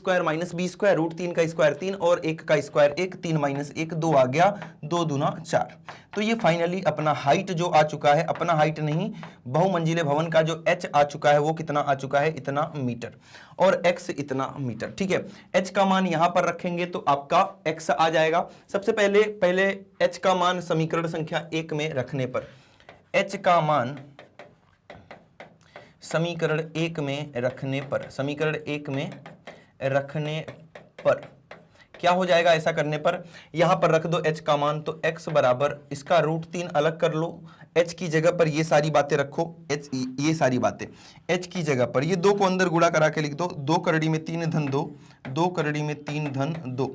- b² √3 का स्क्वायर 3 और 1 का स्क्वायर 1 3 - 1 2 आ गया 2 दूना 4। तो ये फाइनली अपना हाइट जो आ चुका है, अपना हाइट नहीं बहुमंजिले भवन का जो h आ चुका है वो कितना आ चुका है, इतना मीटर, और x इतना मीटर। ठीक है, h का मान यहां पर रखेंगे तो आपका x आ जाएगा। सबसे पहले h का मान समीकरण संख्या 1 में रखने पर, h का मान समीकरण 1 में रखने पर क्या हो जाएगा, ऐसा करने पर यहां पर रख दो h का मान, तो x बराबर इसका √3 अलग कर लो, h की जगह पर ये सारी बातें रखो, h ये सारी बातें h की जगह पर ये 2 को अंदर गुणा करा के लिख दो, 2 करड़ी में 3 धन 2, 2 करड़ी में 3 धन 2,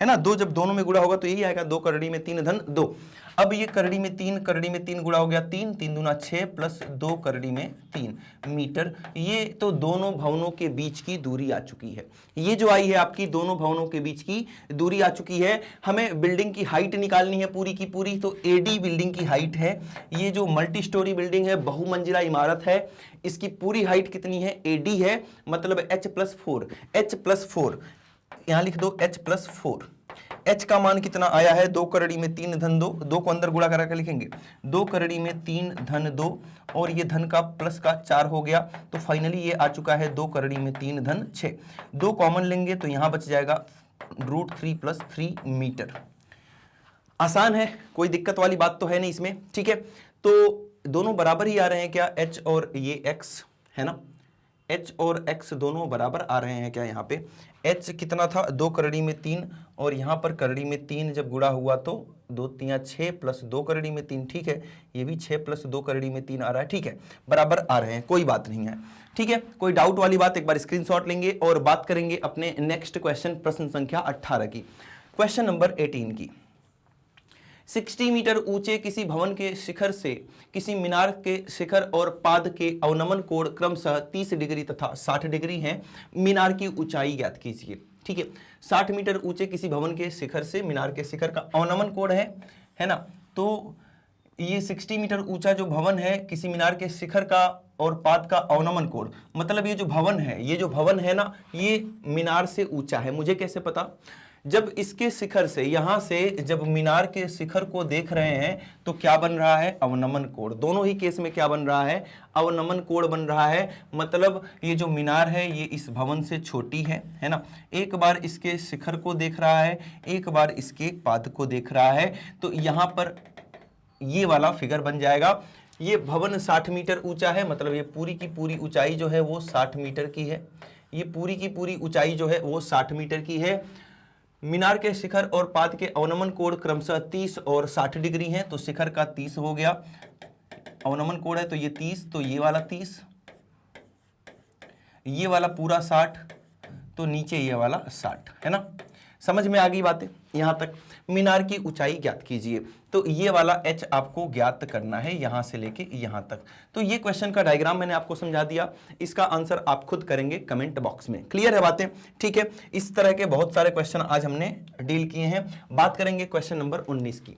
है ना। 2 जब दोनों में गुणा होगा तो यही आएगा, 2 करड़ी में 3 धन 2। अब ये करड़ी में 3 गुणा हो गया 3, 3 दूना 6 प्लस 2 करड़ी में 3 मीटर। ये तो दोनों भवनों के बीच की दूरी आ चुकी है। ये जो आई है आपकी दोनों भवनों के बीच की दूरी आ चुकी है। हमें बिल्डिंग की हाइट निकालनी है पूरी की पूरी, तो एडी बिल्डिंग की हाइट है। ये जो मल्टी स्टोरी बिल्डिंग है, बहुमंजिला इमारत है, इसकी पूरी हाइट कितनी है, एडी है, मतलब h+4, h+4 यहां लिख दो, h+4। h का मान कितना आया है, 2 करड़ी में 3 धन 2, 2 को अंदर गुणा करा कर लिखेंगे, 2 करड़ी में 3 धन 2 और ये धन का प्लस का 4 हो गया, तो फाइनली ये आ चुका है 2 करड़ी में 3 धन 6। 2 कॉमन लेंगे तो यहां बच जाएगा √3 + 3 मीटर। आसान है, कोई दिक्कत वाली बात तो है नहीं इसमें। ठीक है, तो दोनों बराबर ही आ रहे हैं क्या, h और ये x है ना, h और x दोनों बराबर आ रहे हैं क्या। यहाँ पे h कितना था, 2 करड़ी में 3 और यहाँ पर करड़ी में 3 जब गुणा हुआ तो 2 3 6 प्लस 2 करड़ी में 3, ठीक है, ये भी 6 प्लस 2 करड़ी में 3 आ रहा है। ठीक है, बराबर आ रहे हैं, कोई बात नहीं है। ठीक है, कोई डाउट वाली बात एक बार स्क्रीनशॉट लेंगे और बात करेंगे अपने नेक्स्ट क्वेश्चन, प्रश्न संख्या 18 की, क्वेश्चन नंबर 18 की। 60 मीटर ऊंचे किसी भवन के शिखर से किसी मीनार के शिखर और पाद के अवनमन कोण क्रमशः 30 डिग्री तथा 60 डिग्री हैं। मीनार की ऊंचाई ज्ञात कीजिए। ठीक है, 60 मीटर ऊंचे किसी भवन के शिखर से मीनार के शिखर का अवनमन कोण है ना। तो ये 60 मीटर ऊंचा जो भवन है, किसी मीनार के शिखर का और पाद का अवनमन कोण, मतलब ये जो भवन है ना, ये मीनार से ऊंचा है। मुझे कैसे पता, जब इसके शिखर से, यहां से जब मीनार के शिखर को देख रहे हैं तो क्या बन रहा है, अवनमन कोण। दोनों ही केस में क्या बन रहा है, अवनमन कोण बन रहा है। मतलब ये जो मीनार है ये इस भवन से छोटी है ना। एक बार इसके शिखर को देख रहा है, एक बार इसके पाद को देख रहा है, तो यहां पर ये वाला फिगर बन जाएगा। ये भवन 60 मीटर ऊंचा है, मतलब ये पूरी की पूरी ऊंचाई जो है वो 60 मीटर की है। ये पूरी की पूरी ऊंचाई जो है वो 60 मीटर की है। मीनार के शिखर और पाद के अवनमन कोण क्रमशः 30 और 60 डिग्री हैं, तो शिखर का 30 हो गया, अवनमन कोण है तो ये 30, तो ये वाला 30, ये वाला पूरा 60, तो नीचे ये वाला 60, है ना। समझ में आ गई बातें यहां तक। मीनार की ऊंचाई ज्ञात कीजिए, तो ये वाला h आपको ज्ञात करना है यहां से लेके यहां तक। तो ये क्वेश्चन का डायग्राम मैंने आपको समझा दिया, इसका आंसर आप खुद करेंगे कमेंट बॉक्स में। क्लियर है बातें, ठीक है। इस तरह के बहुत सारे क्वेश्चन आज हमने डील किए हैं। बात करेंगे क्वेश्चन नंबर 19 की।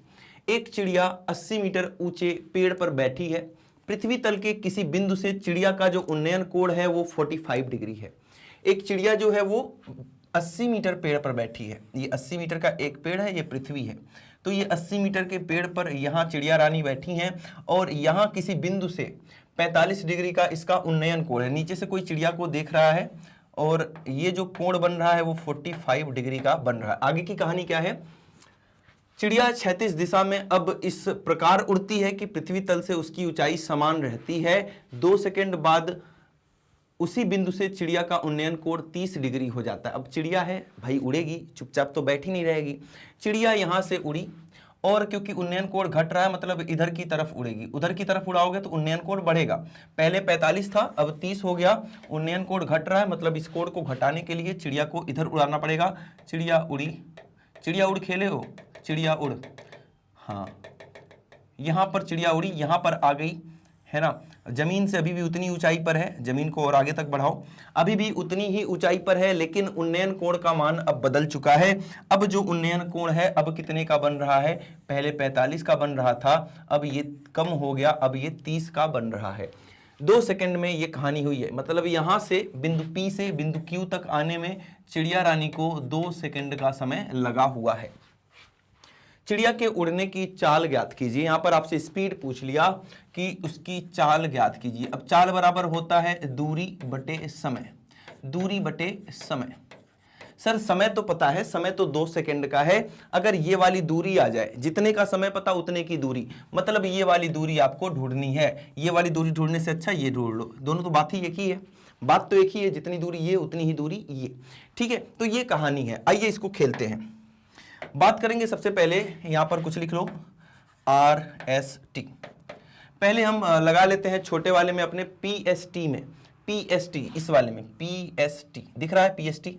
एक चिड़िया 80 मीटर ऊंचे पेड़ पर बैठी है। पृथ्वी तल के किसी बिंदु से चिड़िया का जो उन्नयन कोण है वो 45 डिग्री है। एक चिड़िया जो है वो 80 मीटर पेड़ पर बैठी है। ये 80 मीटर का एक पेड़ है, ये पृथ्वी है। तो ये 80 मीटर के पेड़ पर यहाँ चिड़िया रानी बैठी हैं और यहाँ किसी बिंदु से 45 डिग्री का इसका उन्नयन कोण है। नीचे से कोई चिड़िया को देख रहा है और ये जो कोण बन रहा है वो 45 डिग्री का बन रहा है। आगे की कहानी क्या है, चिड़िया क्षैतिज दिशा में अब इस प्रकार उड़ती है कि पृथ्वी तल से उसकी ऊंचाई समान रहती है। 2 सेकंड बाद उसी बिंदु से चिड़िया का उन्नयन कोण 30 डिग्री हो जाता है। अब चिड़िया है भाई, उड़ेगी, चुपचाप तो बैठी नहीं रहेगी। चिड़िया यहां से उड़ी और क्योंकि उन्नयन कोण घट रहा है, मतलब इधर की तरफ उड़ेगी। उधर की तरफ उड़ाओगे तो उन्नयन कोण बढ़ेगा। पहले 45 था, अब 30 हो गया। उन्नयन कोण घट रहा है, मतलब इस कोण को घटाने के लिए चिड़िया को इधर उड़ाना पड़ेगा। चिड़िया उड़ी, चिड़िया उड़ खेले हो, चिड़िया उड़, हाँ यहां पर चिड़िया उड़ी, यहां पर आ गई, है ना। जमीन से अभी भी उतनी ऊंचाई पर है, जमीन को और आगे तक बढ़ाओ, अभी भी उतनी ही ऊंचाई पर है, लेकिन उन्नयन कोण का मान अब बदल चुका है। अब जो उन्नयन कोण है अब कितने का बन रहा है, पहले 45 का बन रहा था, अब ये कम हो गया, अब ये 30 का बन रहा है। 2 सेकंड में ये कहानी हुई है। मतलब यहां से बिंदु P से बिंदु Q तक आने में चिड़िया रानी को 2 सेकंड का समय लगा हुआ है। चिड़िया के उड़ने की चाल ज्ञात कीजिए। यहां पर आपसे स्पीड पूछ लिया कि उसकी चाल ज्ञात कीजिए। अब चाल बराबर होता है दूरी बटे समय, दूरी बटे समय। सर समय तो पता है, समय तो 2 सेकंड का है। अगर ये वाली दूरी आ जाए, जितने का समय पता उतने की दूरी, मतलब ये वाली दूरी आपको ढूंढनी है। ये वाली दूरी ढूंढने से अच्छा ये ढूंढ लो, दोनों तो बात ही एक ही है, बात तो एक ही है, जितनी दूरी ये उतनी ही दूरी ये। ठीक है, तो ये कहानी है। आइए इसको खेलते हैं। बात करेंगे सबसे पहले, यहां पर कुछ लिख लो RST। पहले हम लगा लेते हैं छोटे वाले में अपने PST में, PST इस वाले में PST दिख रहा है, PST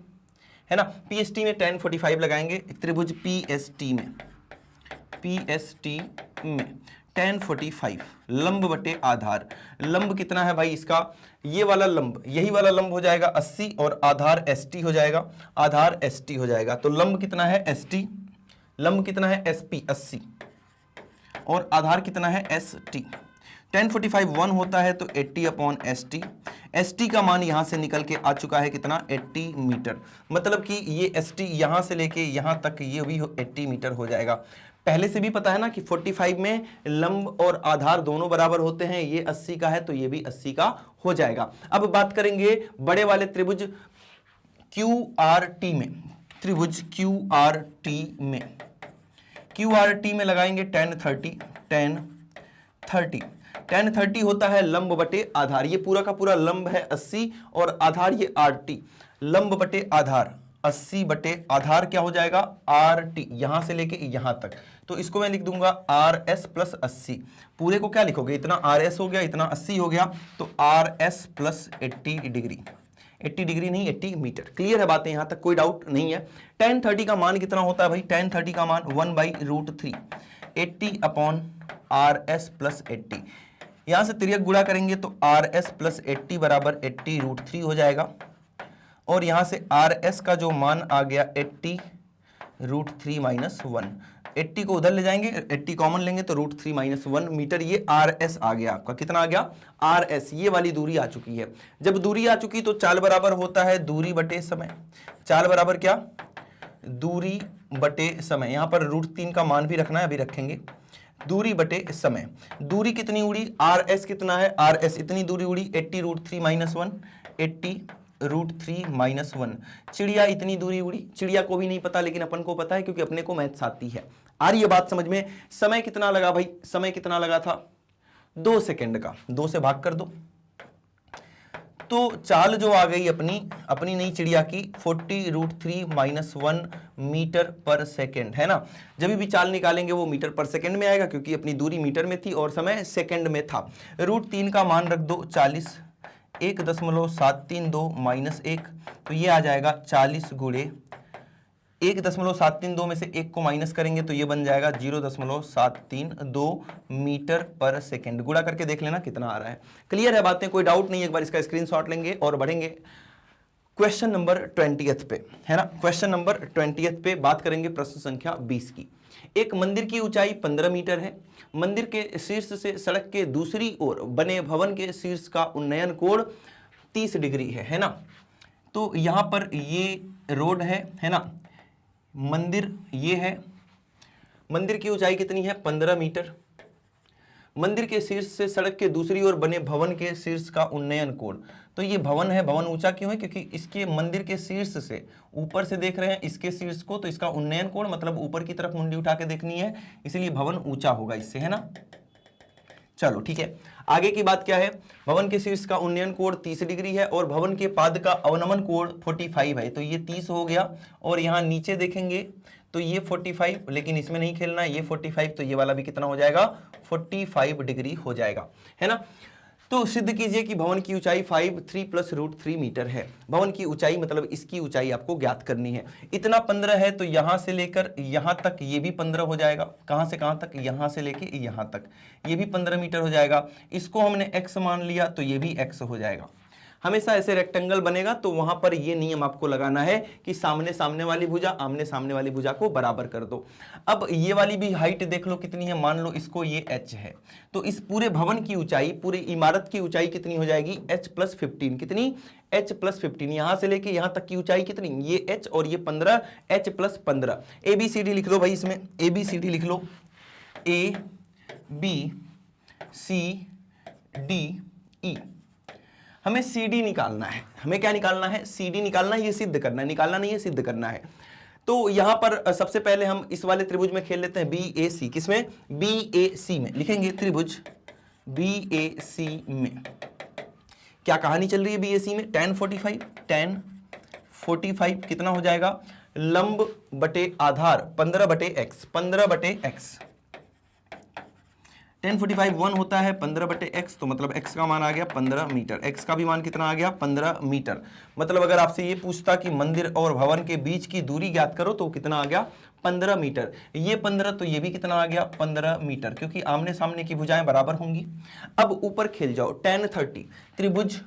है ना। PST में tan 45 लगाएंगे। त्रिभुज PST में tan 45 लंब बटे आधार। लंब कितना है भाई इसका, ये वाला लंब, यही वाला लंब हो जाएगा 80 और आधार ST हो जाएगा, आधार ST हो जाएगा। तो लंब कितना है ST, लंब कितना है SP 80 और आधार कितना है ST। tan 45 1 होता है तो 80/ST। ST का मान यहां से निकल के आ चुका है कितना, 80 मीटर। मतलब कि ये ST यहां से लेके यहां तक ये भी 80 मीटर हो जाएगा। पहले से भी पता है ना कि 45 में लंब और आधार दोनों बराबर होते हैं। ये 80 का है तो ये भी 80 का हो जाएगा। अब बात करेंगे बड़े वाले त्रिभुज QRT में, त्रिभुज QRT में लगाएंगे tan 30 होता है लंब बटे आधार। ये पूरा का पूरा लंब है 80 और आधार ये RT, लंब बटे आधार 80 बटे आधार क्या हो जाएगा RT, यहां से लेके यहां तक। तो इसको मैं लिख दूंगा RS प्लस 80। पूरे को क्या लिखोगे, इतना RS हो गया, इतना 80 हो गया, तो RS प्लस 80 डिग्री, 80 डिग्री नहीं 80 मीटर। क्लियर है बातें, यहां तक कोई डाउट नहीं है। tan 30 का मान कितना होता है भाई, tan 30 का मान 1/√3, 80/RS प्लस 80। यहां से तिर्यक गुणा करेंगे तो RS प्लस 80 बराबर 80√3 हो जाएगा। और यहां से RS का जो मान आ गया 80√3 माइनस 1, 80 को उधर ले जाएंगे, 80 कॉमन लेंगे तो √3 माइनस 1 मीटर। ये RS आ गया आपका, कितना आ गया RS, ये वाली दूरी आ चुकी है। जब दूरी आ चुकी तो चाल बराबर होता है दूरी बटे समय। चाल बराबर क्या, दूरी बटे समय। यहां पर √3 का मान भी रखना है, अभी रखेंगे। दूरी बटे समय, दूरी कितनी उड़ी, RS कितना है, RS इतनी दूरी उड़ी 80√3 माइनस 1, 80√3 माइनस 1। चिड़िया इतनी दूरी उड़ी, चिड़िया को भी नहीं पता लेकिन अपन को पता है क्योंकि अपने को मैथ्स आती है। आ रही है बात समझ में। समय कितना लगा भाई, समय कितना लगा था 2 सेकंड का, 2 से भाग कर दो तो चाल जो आ गई अपनी नई चिड़िया की 40√3 माइनस 1 मीटर पर सेकेंड, है ना। जब भी चाल निकालेंगे वो मीटर पर सेकेंड में आएगा क्योंकि अपनी दूरी मीटर में थी और समय सेकेंड में था। √3 का मान रख दो 40, 1.732 माइनस 1, तो ये आ जाएगा 40 गुणे 1.732 में से 1 को माइनस करेंगे तो ये बन जाएगा 0.732 मीटर पर सेकेंड। गुणा करके देख लेना कितना आ रहा है। क्लियर है बातें, कोई डाउट नहीं। एक बार इसका स्क्रीनशॉट लेंगे और बढ़ेंगे क्वेश्चन नंबर 20th पे, है ना। क्वेश्चन नंबर 20th पे बात करेंगे प्रश्न संख्या 20 की। एक मंदिर की ऊंचाई 15 मीटर है। मंदिर के शीर्ष से सड़क के दूसरी ओर बने भवन के शीर्ष का उन्नयन कोण 30 डिग्री है ना। तो यहां पर ये रोड है ना। मंदिर ये है, मंदिर की ऊंचाई कितनी है 15 मीटर। मंदिर के शीर्ष से सड़क के दूसरी ओर बने भवन के शीर्ष का उन्नयन कोण, तो ये भवन है, भवन ऊंचा क्यों है, क्योंकि इसके मंदिर के शीर्ष से ऊपर से देख रहे हैं इसके शीर्ष को, तो इसका उन्नयन कोण मतलब ऊपर की तरफ मुंडी उठा के देखनी है, इसलिए भवन ऊंचा होगा इससे, है ना। चलो ठीक है, आगे की बात क्या है। भवन के शीर्ष का उन्नयन कोण 30 डिग्री है और भवन के पाद का अवनमन कोण 45 है, तो ये 30 हो गया। और यहाँ नीचे देखेंगे तो ये 45, लेकिन इसमें नहीं खेलना, ये 45, तो ये वाला भी कितना हो जाएगा 45 डिग्री हो जाएगा, है ना। तो सिद्ध कीजिए कि भवन की ऊंचाई 3 प्लस √3 मीटर है। भवन की ऊंचाई मतलब इसकी ऊंचाई आपको ज्ञात करनी है। इतना 15 है तो यहां से लेकर यहां तक ये भी 15 हो जाएगा। कहां से कहां तक, यहां से लेके यहां तक, ये भी 15 मीटर हो जाएगा। इसको हमने x मान लिया तो ये भी x हो जाएगा। हमेशा ऐसे रेक्टेंगल बनेगा तो वहां पर ये नियम आपको लगाना है कि सामने सामने वाली भुजा आमने सामने वाली भुजा को बराबर कर दो। अब ये वाली भी हाइट देख लो कितनी है, मान लो इसको ये h है, तो इस पूरे भवन की ऊंचाई, पूरी इमारत की ऊंचाई कितनी हो जाएगी, h+15। कितनी, h+15। यहां से लेके यहां तक की ऊंचाई कितनी, ये h और ये 15, h+15। ABCD लिख दो भाई, इसमें ABCD लिख लो, ABCDE। हमें CD निकालना है, हमें क्या निकालना है, CD निकालना है, ये सिद्ध करना है, निकालना नहीं है, सिद्ध करना है। तो यहां पर सबसे पहले हम इस वाले त्रिभुज में खेल लेते हैं, BAC। किसमें, BAC में लिखेंगे त्रिभुज BAC में क्या कहानी चल रही है BAC में, tan 45 कितना हो जाएगा, लंब बटे आधार 15/x, 15/x। tan 45 1 होता है 15/x, तो मतलब x का मान आ गया 15 मीटर, x का भी मान कितना आ गया 15 मीटर। मतलब अगर आपसे ये पूछता कि मंदिर और भवन के बीच की दूरी ज्ञात करो तो कितना आ गया 15 मीटर। ये 15 तो ये भी कितना आ गया 15 मीटर, क्योंकि आमने सामने की भुजाएं बराबर होंगी। अब ऊपर खेल जाओ, tan 30 त्रिभुज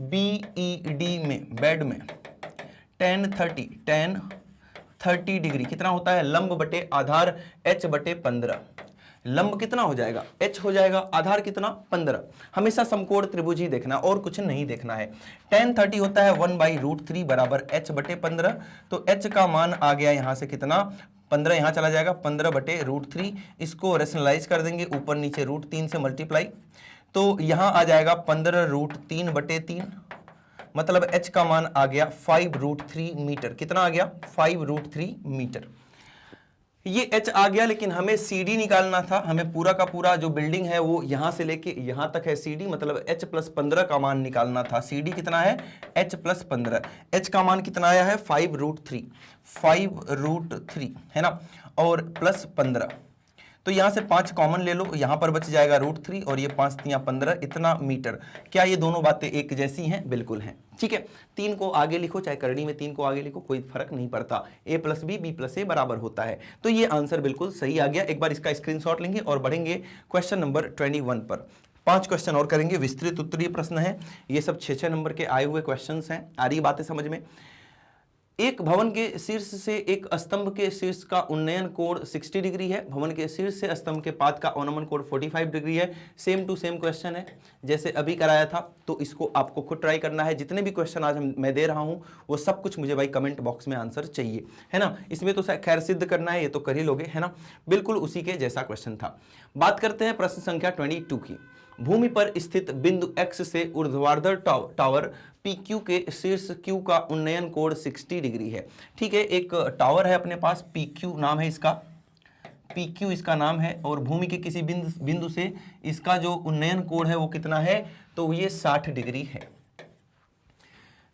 BED में, बेड में tan 30 डिग्री कितना होता है, लंब बटे आधार h/15। लंब कितना हो जाएगा, h हो जाएगा, आधार कितना 15। हमेशा समकोण त्रिभुज ही देखना और कुछ नहीं देखना है। tan 30 होता है 1/√3 बराबर h/15। तो h का मान आ गया यहां से कितना 15, यहां चला जाएगा 15/√3। इसको रेशनलाइज कर देंगे, ऊपर नीचे √3 से मल्टीप्लाई, तो यहां आ जाएगा 15√3/3। मतलब h का मान आ गया 5√3 मीटर। कितना आ गया 5√3 मीटर। ये h आ गया, लेकिन हमें CD निकालना था। हमें पूरा का पूरा जो बिल्डिंग है वो यहां से लेके यहां तक है CD, मतलब h+15 का मान निकालना था। CD कितना है h+15, h का मान कितना आया है 5√3 है ना, और +15। तो यहां से 5 कॉमन ले लो, यहां पर बच जाएगा √3 और ये 5 × 15 इतना मीटर। क्या ये दोनों बातें एक जैसी हैं, बिल्कुल हैं, ठीक है। 3 को आगे लिखो, चाहे करनी में 3 को आगे लिखो, कोई फर्क नहीं पड़ता, a + b b + a बराबर होता है। तो ये आंसर बिल्कुल सही आ गया। एक बार इसका स्क्रीनशॉट लेंगे और बढ़ेंगे क्वेश्चन नंबर 21 पर। 5 क्वेश्चन और करेंगे, विस्तृत उत्तरीय प्रश्न है, ये सब 6-6 नंबर के आए हुए क्वेश्चन हैं। आ रही बातें समझ में। एक भवन के शीर्ष से एक स्तंभ के शीर्ष का उन्नयन कोण 60 डिग्री है। भवन के शीर्ष से स्तंभ के पाद का अवनमन कोण 45 डिग्री है। सेम टू सेम क्वेश्चन है जैसे अभी कराया था, तो इसको आपको खुद ट्राई करना है। जितने भी क्वेश्चन आज मैं दे रहा हूं वो सब कुछ मुझे भाई कमेंट बॉक्स में आंसर चाहिए, है ना। इसमें तो खैर सिद्ध करना है, ये तो कर ही लोगे, है ना। बिल्कुल उसी के जैसा क्वेश्चन था। बात करते हैं प्रश्न संख्या 22 की। भूमि पर स्थित बिंदु x से ऊर्ध्वाधर टावर PQ के शीर्ष Q का उन्नयन कोण 60 डिग्री है। ठीक है, एक टावर है अपने पास, PQ नाम है इसका, PQ इसका नाम है, और भूमि के किसी बिंदु से इसका जो उन्नयन कोण है वो कितना है, तो ये 60 डिग्री है।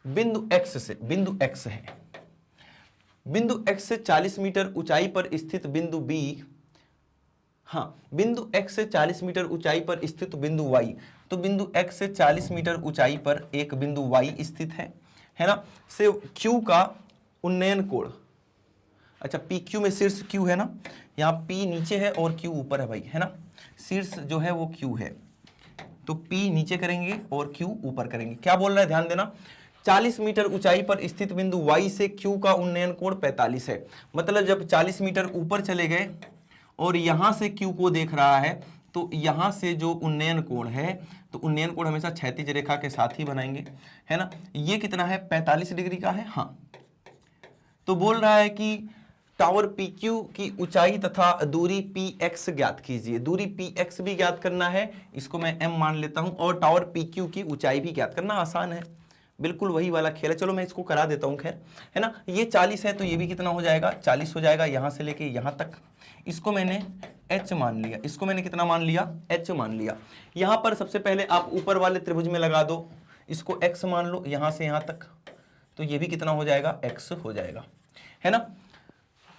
बिंदु x से, बिंदु x है, बिंदु x से 40 मीटर ऊंचाई पर स्थित बिंदु B, हाँ, बिंदु x से 40 मीटर ऊंचाई पर स्थित बिंदु y, तो बिंदु x से 40 मीटर ऊंचाई पर एक बिंदु y स्थित है ना, से q का उन्नयन कोण, अच्छा PQ में शीर्ष Q है ना, यहाँ P नीचे है और Q ऊपर है भाई, है ना। शीर्ष जो है वो Q है, तो P नीचे करेंगे और Q ऊपर करेंगे। क्या बोल रहा है, ध्यान देना। 40 मीटर ऊंचाई पर स्थित बिंदु y से Q का उन्नयन कोण 45 है। मतलब जब 40 मीटर ऊपर चले गए और यहां से Q को देख रहा है, तो यहां से जो उन्नयन कोण है, तो उन्नयन कोण हमेशा क्षैतिज रेखा के साथ ही बनाएंगे, है ना। ये कितना है, 45 डिग्री का है, हाँ। तो बोल रहा है कि टावर PQ की ऊंचाई तथा दूरी PX ज्ञात कीजिए। दूरी PX भी ज्ञात करना है, इसको मैं M मान लेता हूं, और टावर PQ की ऊंचाई भी ज्ञात करना आसान है, बिल्कुल वही वाला खेल है। चलो मैं इसको करा देता हूं, खैर, है ना। ये 40 है तो ये भी कितना हो जाएगा, 40 हो जाएगा, यहां से लेके यहां तक। इसको मैंने h मान लिया, इसको मैंने कितना मान लिया, h मान लिया। यहां पर सबसे पहले आप ऊपर वाले त्रिभुज में लगा दो, इसको x मान लो, यहां से यहां तक, तो ये भी कितना हो जाएगा, x हो जाएगा, है ना।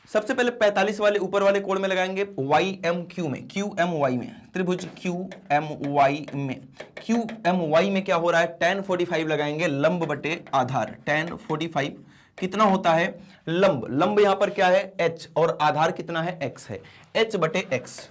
सबसे पहले 45 वाले ऊपर वाले कोण में लगाएंगे YMQ में, QMY में, त्रिभुज QMY में। QMY में क्या हो रहा है, tan 45 लगाएंगे, लंब बटे आधार, tan 45 कितना होता है, लंब, लंब यहां पर क्या है h, और आधार कितना है x है, h/x।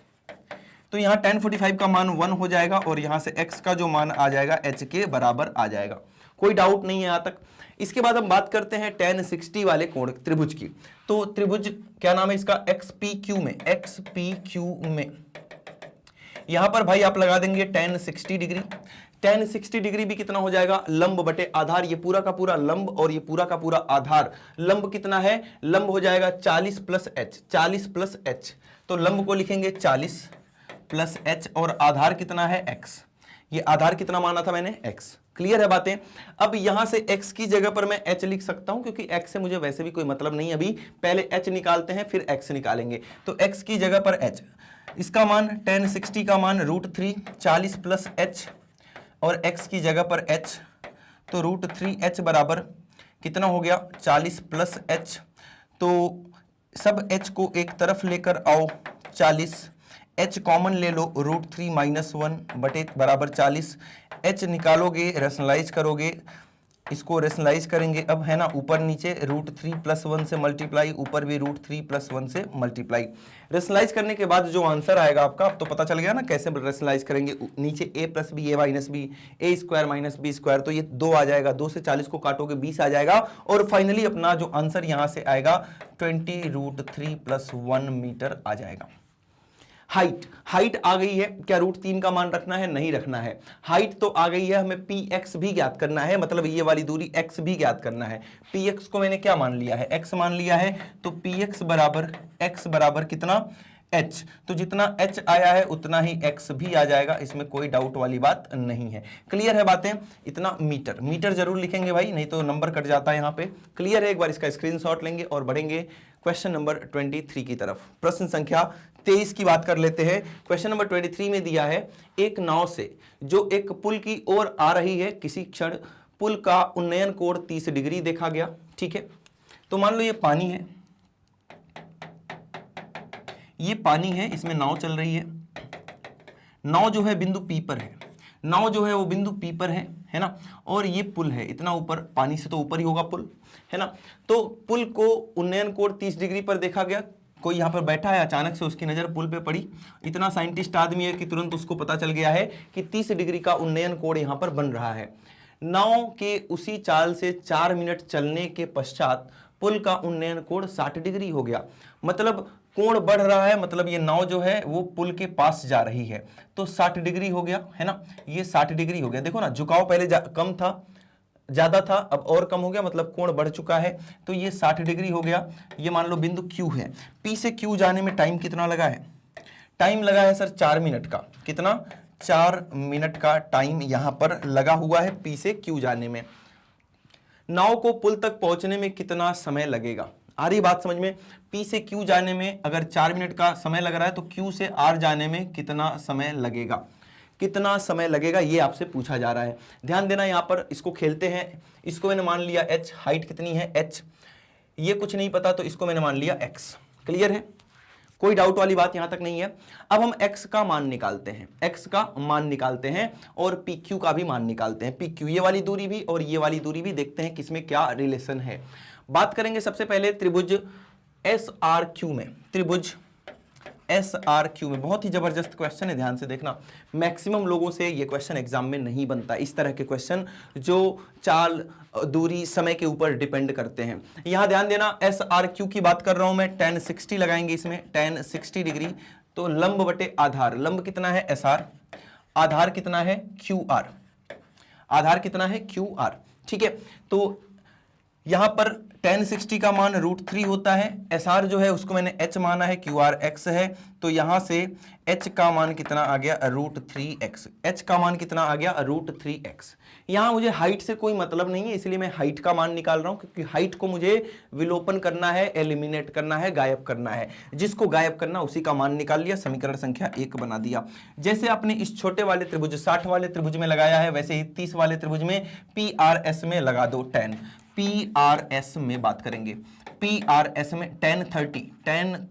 तो यहाँ tan 45 का मान 1 हो जाएगा और यहाँ से x का जो मान आ जाएगा h के बराबर आ जाएगा। कोई डाउट नहीं है यहाँ तक। इसके बाद हम बात करते हैं tan 60 वाले कोण त्रिभुज की। तो त्रिभुज क्या नाम है इसका, XPQ में, XPQ में यहां पर भाई आप लगा देंगे tan 60 डिग्री। tan 60 डिग्री भी कितना हो जाएगा, लंब बटे आधार, ये पूरा का पूरा लंब और ये पूरा का पूरा आधार। लंब कितना है, लंब हो जाएगा 40 प्लस h, 40 प्लस h, तो लंब को लिखेंगे 40 प्लस h और आधार कितना है x। ये आधार कितना माना था मैंने, x। क्लियर है बातें। अब यहां से x की जगह पर मैं h लिख सकता हूं क्योंकि x से मुझे वैसे भी कोई मतलब नहीं, अभी पहले h निकालते हैं फिर x निकालेंगे। तो x की जगह पर h, इसका मान tan 60 का मान √3 40 प्लस h और x की जगह पर h, तो √3h बराबर कितना हो गया 40 प्लस h। तो सब h को एक तरफ लेकर आओ, 40, h कॉमन ले लो, √3 - 1 बटे बराबर 40, h निकालोगे, रेशनलाइज करोगे, इसको रेशनलाइज करेंगे अब, है ना, ऊपर नीचे √3 + 1 से मल्टीप्लाई, ऊपर भी √3 + 1 से मल्टीप्लाई। रेशनलाइज करने के बाद जो आंसर आएगा आपका, अब तो पता चल गया ना कैसे रेशनलाइज करेंगे, नीचे a + b, a - b, a² - b², तो ये 2 आ जाएगा, 2 से 40 को काटोगे 20 आ जाएगा और फाइनली अपना जो आंसर यहां से आएगा 20√3 + 1 मीटर आ जाएगा। हाइट आ गई है, क्या √3 का मान रखना है, नहीं रखना है। हाइट तो आ गई है, हमें px भी ज्ञात करना है, मतलब ये वाली दूरी x भी ज्ञात करना है। px को मैंने क्या मान लिया है, x मान लिया है, तो px बराबर x बराबर कितना, h। तो जितना h आया है उतना ही x भी आ जाएगा, इसमें कोई डाउट वाली बात नहीं है। क्लियर है बातें। इतना मीटर जरूर लिखेंगे भाई, नहीं तो नंबर कट जाता है यहाँ पे। क्लियर है, एक बार इसका स्क्रीनशॉट लेंगे और बढ़ेंगे क्वेश्चन नंबर 23 की तरफ। प्रश्न संख्या 23 की बात कर लेते हैं। क्वेश्चन नंबर 23 में दिया है, एक नाव से जो एक पुल की ओर आ रही है, किसी क्षण पुल का उन्नयन कोण 30 डिग्री देखा गया। ठीक है, तो मान लो ये पानी है, ये पानी है, इसमें नाव चल रही है। नाव जो है बिंदु P पर है, नाव जो है वो बिंदु P पर है ना, और ये पुल है, इतना ऊपर, पानी से तो ऊपर ही होगा पुल, है ना। तो पुल को उन्नयन कोण 30 डिग्री पर देखा गया। कोई यहाँ पर बैठा है, अचानक से उसकी नज़र पुल पे पड़ी, इतना साइंटिस्ट आदमी है कि तुरंत उसको पता चल गया है कि 30 डिग्री का उन्नयन कोण यहाँ पर बन रहा है। नाव के उसी चाल से 4 मिनट चलने के पश्चात पुल का उन्नयन कोण 60 डिग्री हो गया। मतलब कोण बढ़ रहा है, मतलब ये नाव जो है वो पुल के पास जा रही है, तो 60 डिग्री हो गया, है ना, ये 60 डिग्री हो गया। देखो ना, झुकाव पहले कम था, ज्यादा था, अब और कम हो गया, मतलब कोण बढ़ चुका है, तो ये 60 डिग्री हो गया। ये मान लो बिंदु Q है, P से Q जाने में टाइम कितना लगा है, टाइम लगा है सर 4 मिनट का। कितना, 4 मिनट का टाइम यहां पर लगा हुआ है P से Q जाने में। नाव को पुल तक पहुंचने में कितना समय लगेगा, आ रही बात समझ में। P से Q जाने में अगर 4 मिनट का समय लग रहा है, तो Q से R जाने में कितना समय लगेगा, कितना समय लगेगा, ये आपसे पूछा जा रहा है। ध्यान देना, यहाँ पर इसको खेलते हैं। इसको मैंने मान लिया h, हाइट कितनी है h, ये कुछ नहीं पता, तो इसको मैंने मान लिया x। क्लियर है, कोई डाउट वाली बात यहाँ तक नहीं है। अब हम x का मान निकालते हैं, x का मान निकालते हैं और pq का भी मान निकालते हैं। pq ये वाली दूरी भी और ये वाली दूरी भी, देखते हैं किसमें क्या रिलेशन है। बात करेंगे सबसे पहले त्रिभुज SRQ में, त्रिभुज SRQ में। बहुत ही जबरदस्त क्वेश्चन है, ध्यान से देखना। मैक्सिमम लोगों से ये क्वेश्चन एग्जाम में नहीं बनता, इस तरह के क्वेश्चन जो चाल, दूरी, समय के ऊपर डिपेंड करते हैं। यहां ध्यान देना, SRQ की बात कर रहा हूं मैं, tan 60 लगाएंगे इसमें, tan 60 डिग्री, तो लंब बटे आधार, लंब कितना है SR, आधार कितना है QR, आधार कितना है QR। ठीक है, तो यहां पर tan 60 का मान √3 होता है, SR जो है उसको मैंने h माना है, QR x है, तो यहां से h का मान कितना आ गया, √3x, h का मान कितना आ गया, √3x। यहां मुझे हाइट से कोई मतलब नहीं है, इसलिए मैं हाइट का मान निकाल रहा हूं, क्योंकि हाइट को मुझे विलोपन करना है, एलिमिनेट करना है, गायब करना है। जिसको गायब करना उसी का मान निकाल लिया, समीकरण संख्या 1 बना दिया। जैसे आपने इस छोटे वाले त्रिभुज 60 वाले त्रिभुज में लगाया है, वैसे ही 30 वाले त्रिभुज में PRS में लगा दो। PRS में बात करेंगे, PRS में tan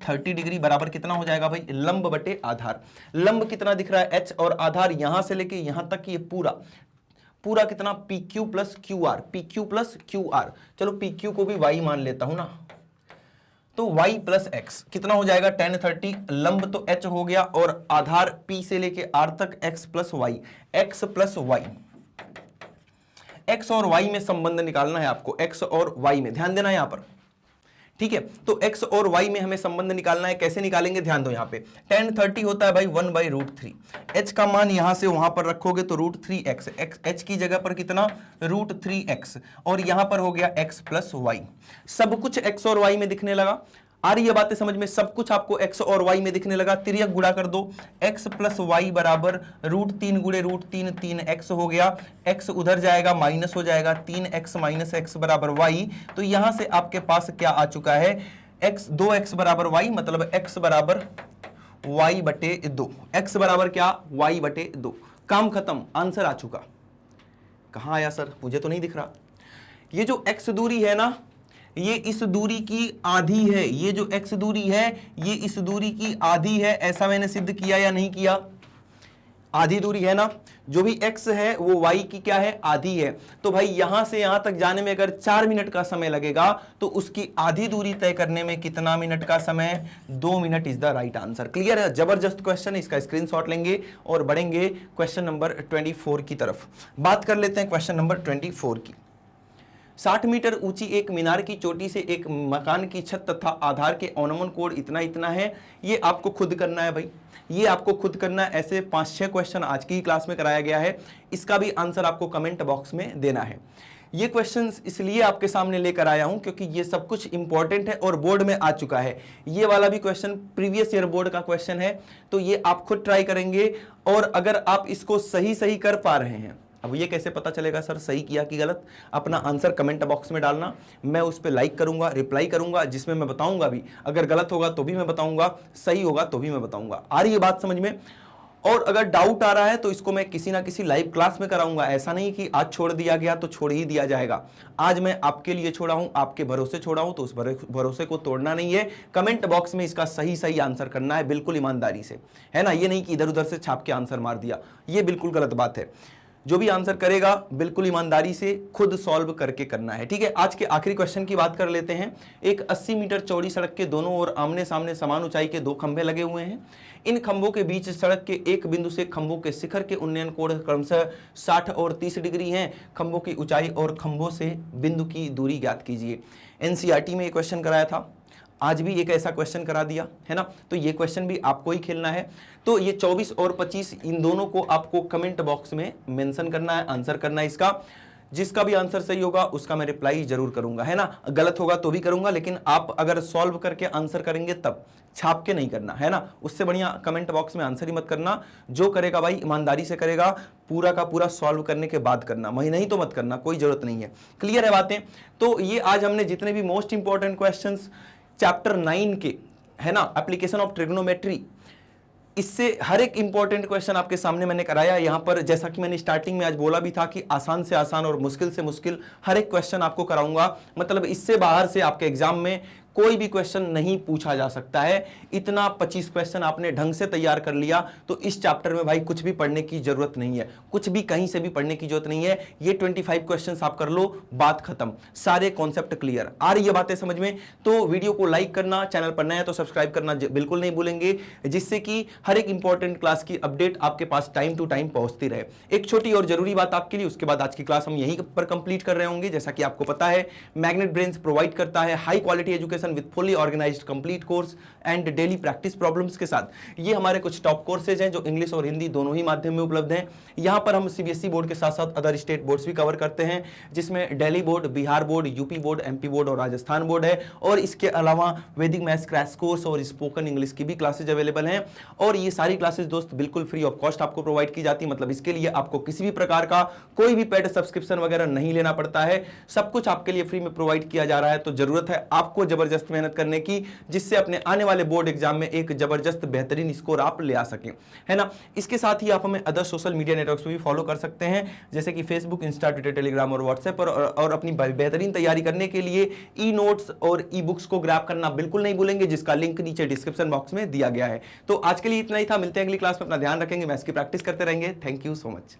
30 डिग्री बराबर कितना हो जाएगा भाई, लंब बटे आधार। लंब कितना दिख रहा है h, और आधार यहां से लेके यहां तक ये पूरा कितना, PQ plus QR, PQ plus QR। चलो PQ को भी y मान लेता हूं ना, तो y प्लस एक्स कितना हो जाएगा, tan 30, लंब तो h हो गया और आधार p से लेके r तक x plus Y, x plus Y. x और y में संबंध निकालना है आपको, x और y में, ध्यान देना यहां पर, ठीक है। तो x और y में हमें संबंध निकालना है, कैसे निकालेंगे, ध्यान दो यहां पे। tan 30 होता है भाई 1/√3, h का मान यहां से वहां पर रखोगे तो √3x, h की जगह पर कितना, √3x, और यहां पर हो गया x प्लस वाई। सब कुछ x और y में दिखने लगा, आ रही है बातें समझ में, सब कुछ आपको x और y में दिखने लगा। तिर्यक गुणा कर दो, x प्लस वाई बराबर √3 गुणे √3, 3x हो गया, x उधर जाएगा माइनस हो जाएगा, 3x माइनस x बराबर y। तो यहां से आपके पास क्या आ चुका है, x 2x बराबर y, मतलब x बराबर y बटे 2, x बराबर क्या, y बटे 2। काम खत्म, आंसर आ चुका। कहां आया सर, मुझे तो नहीं दिख रहा। ये जो x दूरी है ना, ये इस दूरी की आधी है, ये जो x दूरी है ये इस दूरी की आधी है, ऐसा मैंने सिद्ध किया या नहीं किया, आधी दूरी है ना। जो भी x है वो y की क्या है, आधी है। तो भाई यहां से यहां तक जाने में अगर 4 मिनट का समय लगेगा तो उसकी आधी दूरी तय करने में कितना मिनट का समय, 2 minute is the right answer. Clear है, जबरदस्त क्वेश्चन है, इसका स्क्रीनशॉट लेंगे और बढ़ेंगे क्वेश्चन नंबर 24 की तरफ। बात कर लेते हैं क्वेश्चन नंबर 24 की। 60 मीटर ऊंची एक मीनार की चोटी से एक मकान की छत तथा आधार के अनुमान कोण इतना इतना है। ये आपको खुद करना है भाई, ये आपको खुद करना है। ऐसे 5-6 क्वेश्चन आज की ही क्लास में कराया गया है, इसका भी आंसर आपको कमेंट बॉक्स में देना है। ये क्वेश्चंस इसलिए आपके सामने लेकर आया हूं क्योंकि ये सब कुछ इंपॉर्टेंट है और बोर्ड में आ चुका है। ये वाला भी क्वेश्चन प्रीवियस ईयर बोर्ड का क्वेश्चन है, तो ये आप खुद ट्राई करेंगे। और अगर आप इसको सही सही कर पा रहे हैं, अब ये कैसे पता चलेगा सर सही किया कि गलत, अपना आंसर कमेंट बॉक्स में डालना, मैं उस पर लाइक करूंगा, रिप्लाई करूंगा, जिसमें मैं बताऊंगा भी, अगर गलत होगा तो भी मैं बताऊंगा, सही होगा तो भी मैं बताऊंगा। आ रही है बात समझ में। और अगर डाउट आ रहा है तो इसको मैं किसी ना किसी लाइव क्लास में कराऊंगा, ऐसा नहीं कि आज छोड़ दिया गया तो छोड़ ही दिया जाएगा। आज मैं आपके लिए छोड़ा हूं, आपके भरोसे छोड़ा हूं, तो उस भरोसे को तोड़ना नहीं है। कमेंट बॉक्स में इसका सही सही आंसर करना है, बिल्कुल ईमानदारी से, है ना। ये नहीं कि इधर उधर से छाप के आंसर मार दिया, ये बिल्कुल गलत बात है। जो भी आंसर करेगा बिल्कुल ईमानदारी से खुद सॉल्व करके करना है, ठीक है। आज के आखिरी क्वेश्चन की बात कर लेते हैं। एक 80 मीटर चौड़ी सड़क के दोनों ओर आमने सामने समान ऊंचाई के 2 खंभे लगे हुए हैं। इन खंभों के बीच सड़क के एक बिंदु से खंभों के शिखर के उन्नयन कोण क्रमशः 60 और 30 डिग्री हैं। खंभों की ऊंचाई और खंभों से बिंदु की दूरी ज्ञात कीजिए। एनसीईआरटी में ये क्वेश्चन कराया था, आज भी एक ऐसा क्वेश्चन करा दिया है ना, तो ये क्वेश्चन भी आपको ही खेलना है। तो ये 24 और 25 इन दोनों को आपको कमेंट बॉक्स में मेंशन करना है, आंसर करना है इसका। जिसका भी आंसर सही होगा उसका मैं रिप्लाई जरूर करूंगा, है ना। गलत होगा तो भी करूंगा, लेकिन आप अगर सॉल्व करके आंसर करेंगे तब, छाप के नहीं करना, है ना। उससे बढ़िया कमेंट बॉक्स में आंसर ही मत करना। जो करेगा भाई ईमानदारी से करेगा, पूरा का पूरा सॉल्व करने के बाद करना, वही नहीं तो मत करना, कोई जरूरत नहीं है। क्लियर है बातें। तो ये आज हमने जितने भी मोस्ट इंपॉर्टेंट क्वेश्चन चैप्टर 9 के, है ना, एप्लीकेशन ऑफ ट्रिग्नोमेट्री, इससे हर एक इंपॉर्टेंट क्वेश्चन आपके सामने मैंने कराया। यहां पर जैसा कि मैंने स्टार्टिंग में आज बोला भी था कि आसान से आसान और मुश्किल से मुश्किल हर एक क्वेश्चन आपको कराऊंगा। मतलब इससे बाहर से आपके एग्जाम में कोई भी क्वेश्चन नहीं पूछा जा सकता है। इतना 25 क्वेश्चन आपने ढंग से तैयार कर लिया तो इस चैप्टर में भाई कुछ भी पढ़ने की जरूरत नहीं है, कुछ भी कहीं से भी पढ़ने की जरूरत नहीं है। ये 25 क्वेश्चंस आप कर लो, बात खत्म, सारे कॉन्सेप्ट क्लियर। आ रही है बातें समझ में। तो वीडियो को लाइक करना, चैनल पर नया है तो सब्सक्राइब करना बिल्कुल नहीं भूलेंगे, जिससे कि हर एक इंपॉर्टेंट क्लास की अपडेट आपके पास टाइम टू टाइम पहुंचती रहे। एक छोटी और जरूरी बात आपके लिए, उसके बाद आज की क्लास हम यहीं पर कंप्लीट कर रहे होंगे। जैसा कि आपको पता है मैग्नेट ब्रेन्स प्रोवाइड करता है high quality education with fully organised complete course and daily practice problems के साथ। ये हमारे कुछ टॉप कोर्सेज हैं जो इंग्लिश और हिंदी दोनों ही माध्यम में उपलब्ध हैं। यहाँ पर हम सीबीएसई बोर्ड के साथ साथ अदर स्टेट बोर्ड्स भी कवर करते हैं, जिसमें Delhi board, Bihar board, UP board, MP board और राजस्थान बोर्ड है। और इसके अलावा वैदिक मैथ्स क्रैश कोर्स और स्पोकन इंग्लिश की भी क्लासेज अवेलेबल हैं। और ये सारी क्लासेज दोस्त बिल्कुल फ्री ऑफ कॉस्ट आपको प्रोवाइड की जाती है। मतलब इसके लिए आपको किसी भी प्रकार का कोई भी पेड सब्सक्रिप्शन वगैरह नहीं लेना पड़ता है, सब कुछ आपके लिए फ्री में प्रोवाइड किया जा रहा है। तो जरूरत है आपको जबरदस्त मेहनत करने की, जिससे अपने आने वाले बोर्ड एग्जाम में एक जबरदस्त बेहतरीन स्कोर आप ले आ सकें, है ना। इसके साथ ही आप हमें अदर सोशल मीडिया नेटवर्क्स पे भी फॉलो कर सकते हैं, जैसे कि फेसबुक, इंस्टा, ट्विटर, टेलीग्राम और व्हाट्सएप पर। और अपनी बेहतरीन तैयारी करने के लिए ई नोट्स और ई बुक्स को ग्रैब करना बिल्कुल नहीं भूलेंगे, जिसका लिंक नीचे डिस्क्रिप्शन बॉक्स में दिया गया है। तो आज के लिए इतना ही था, मिलते हैं अगली क्लास में। अपना ध्यान रखेंगे, मैथ्स की प्रैक्टिस करते रहेंगे। Thank you so much.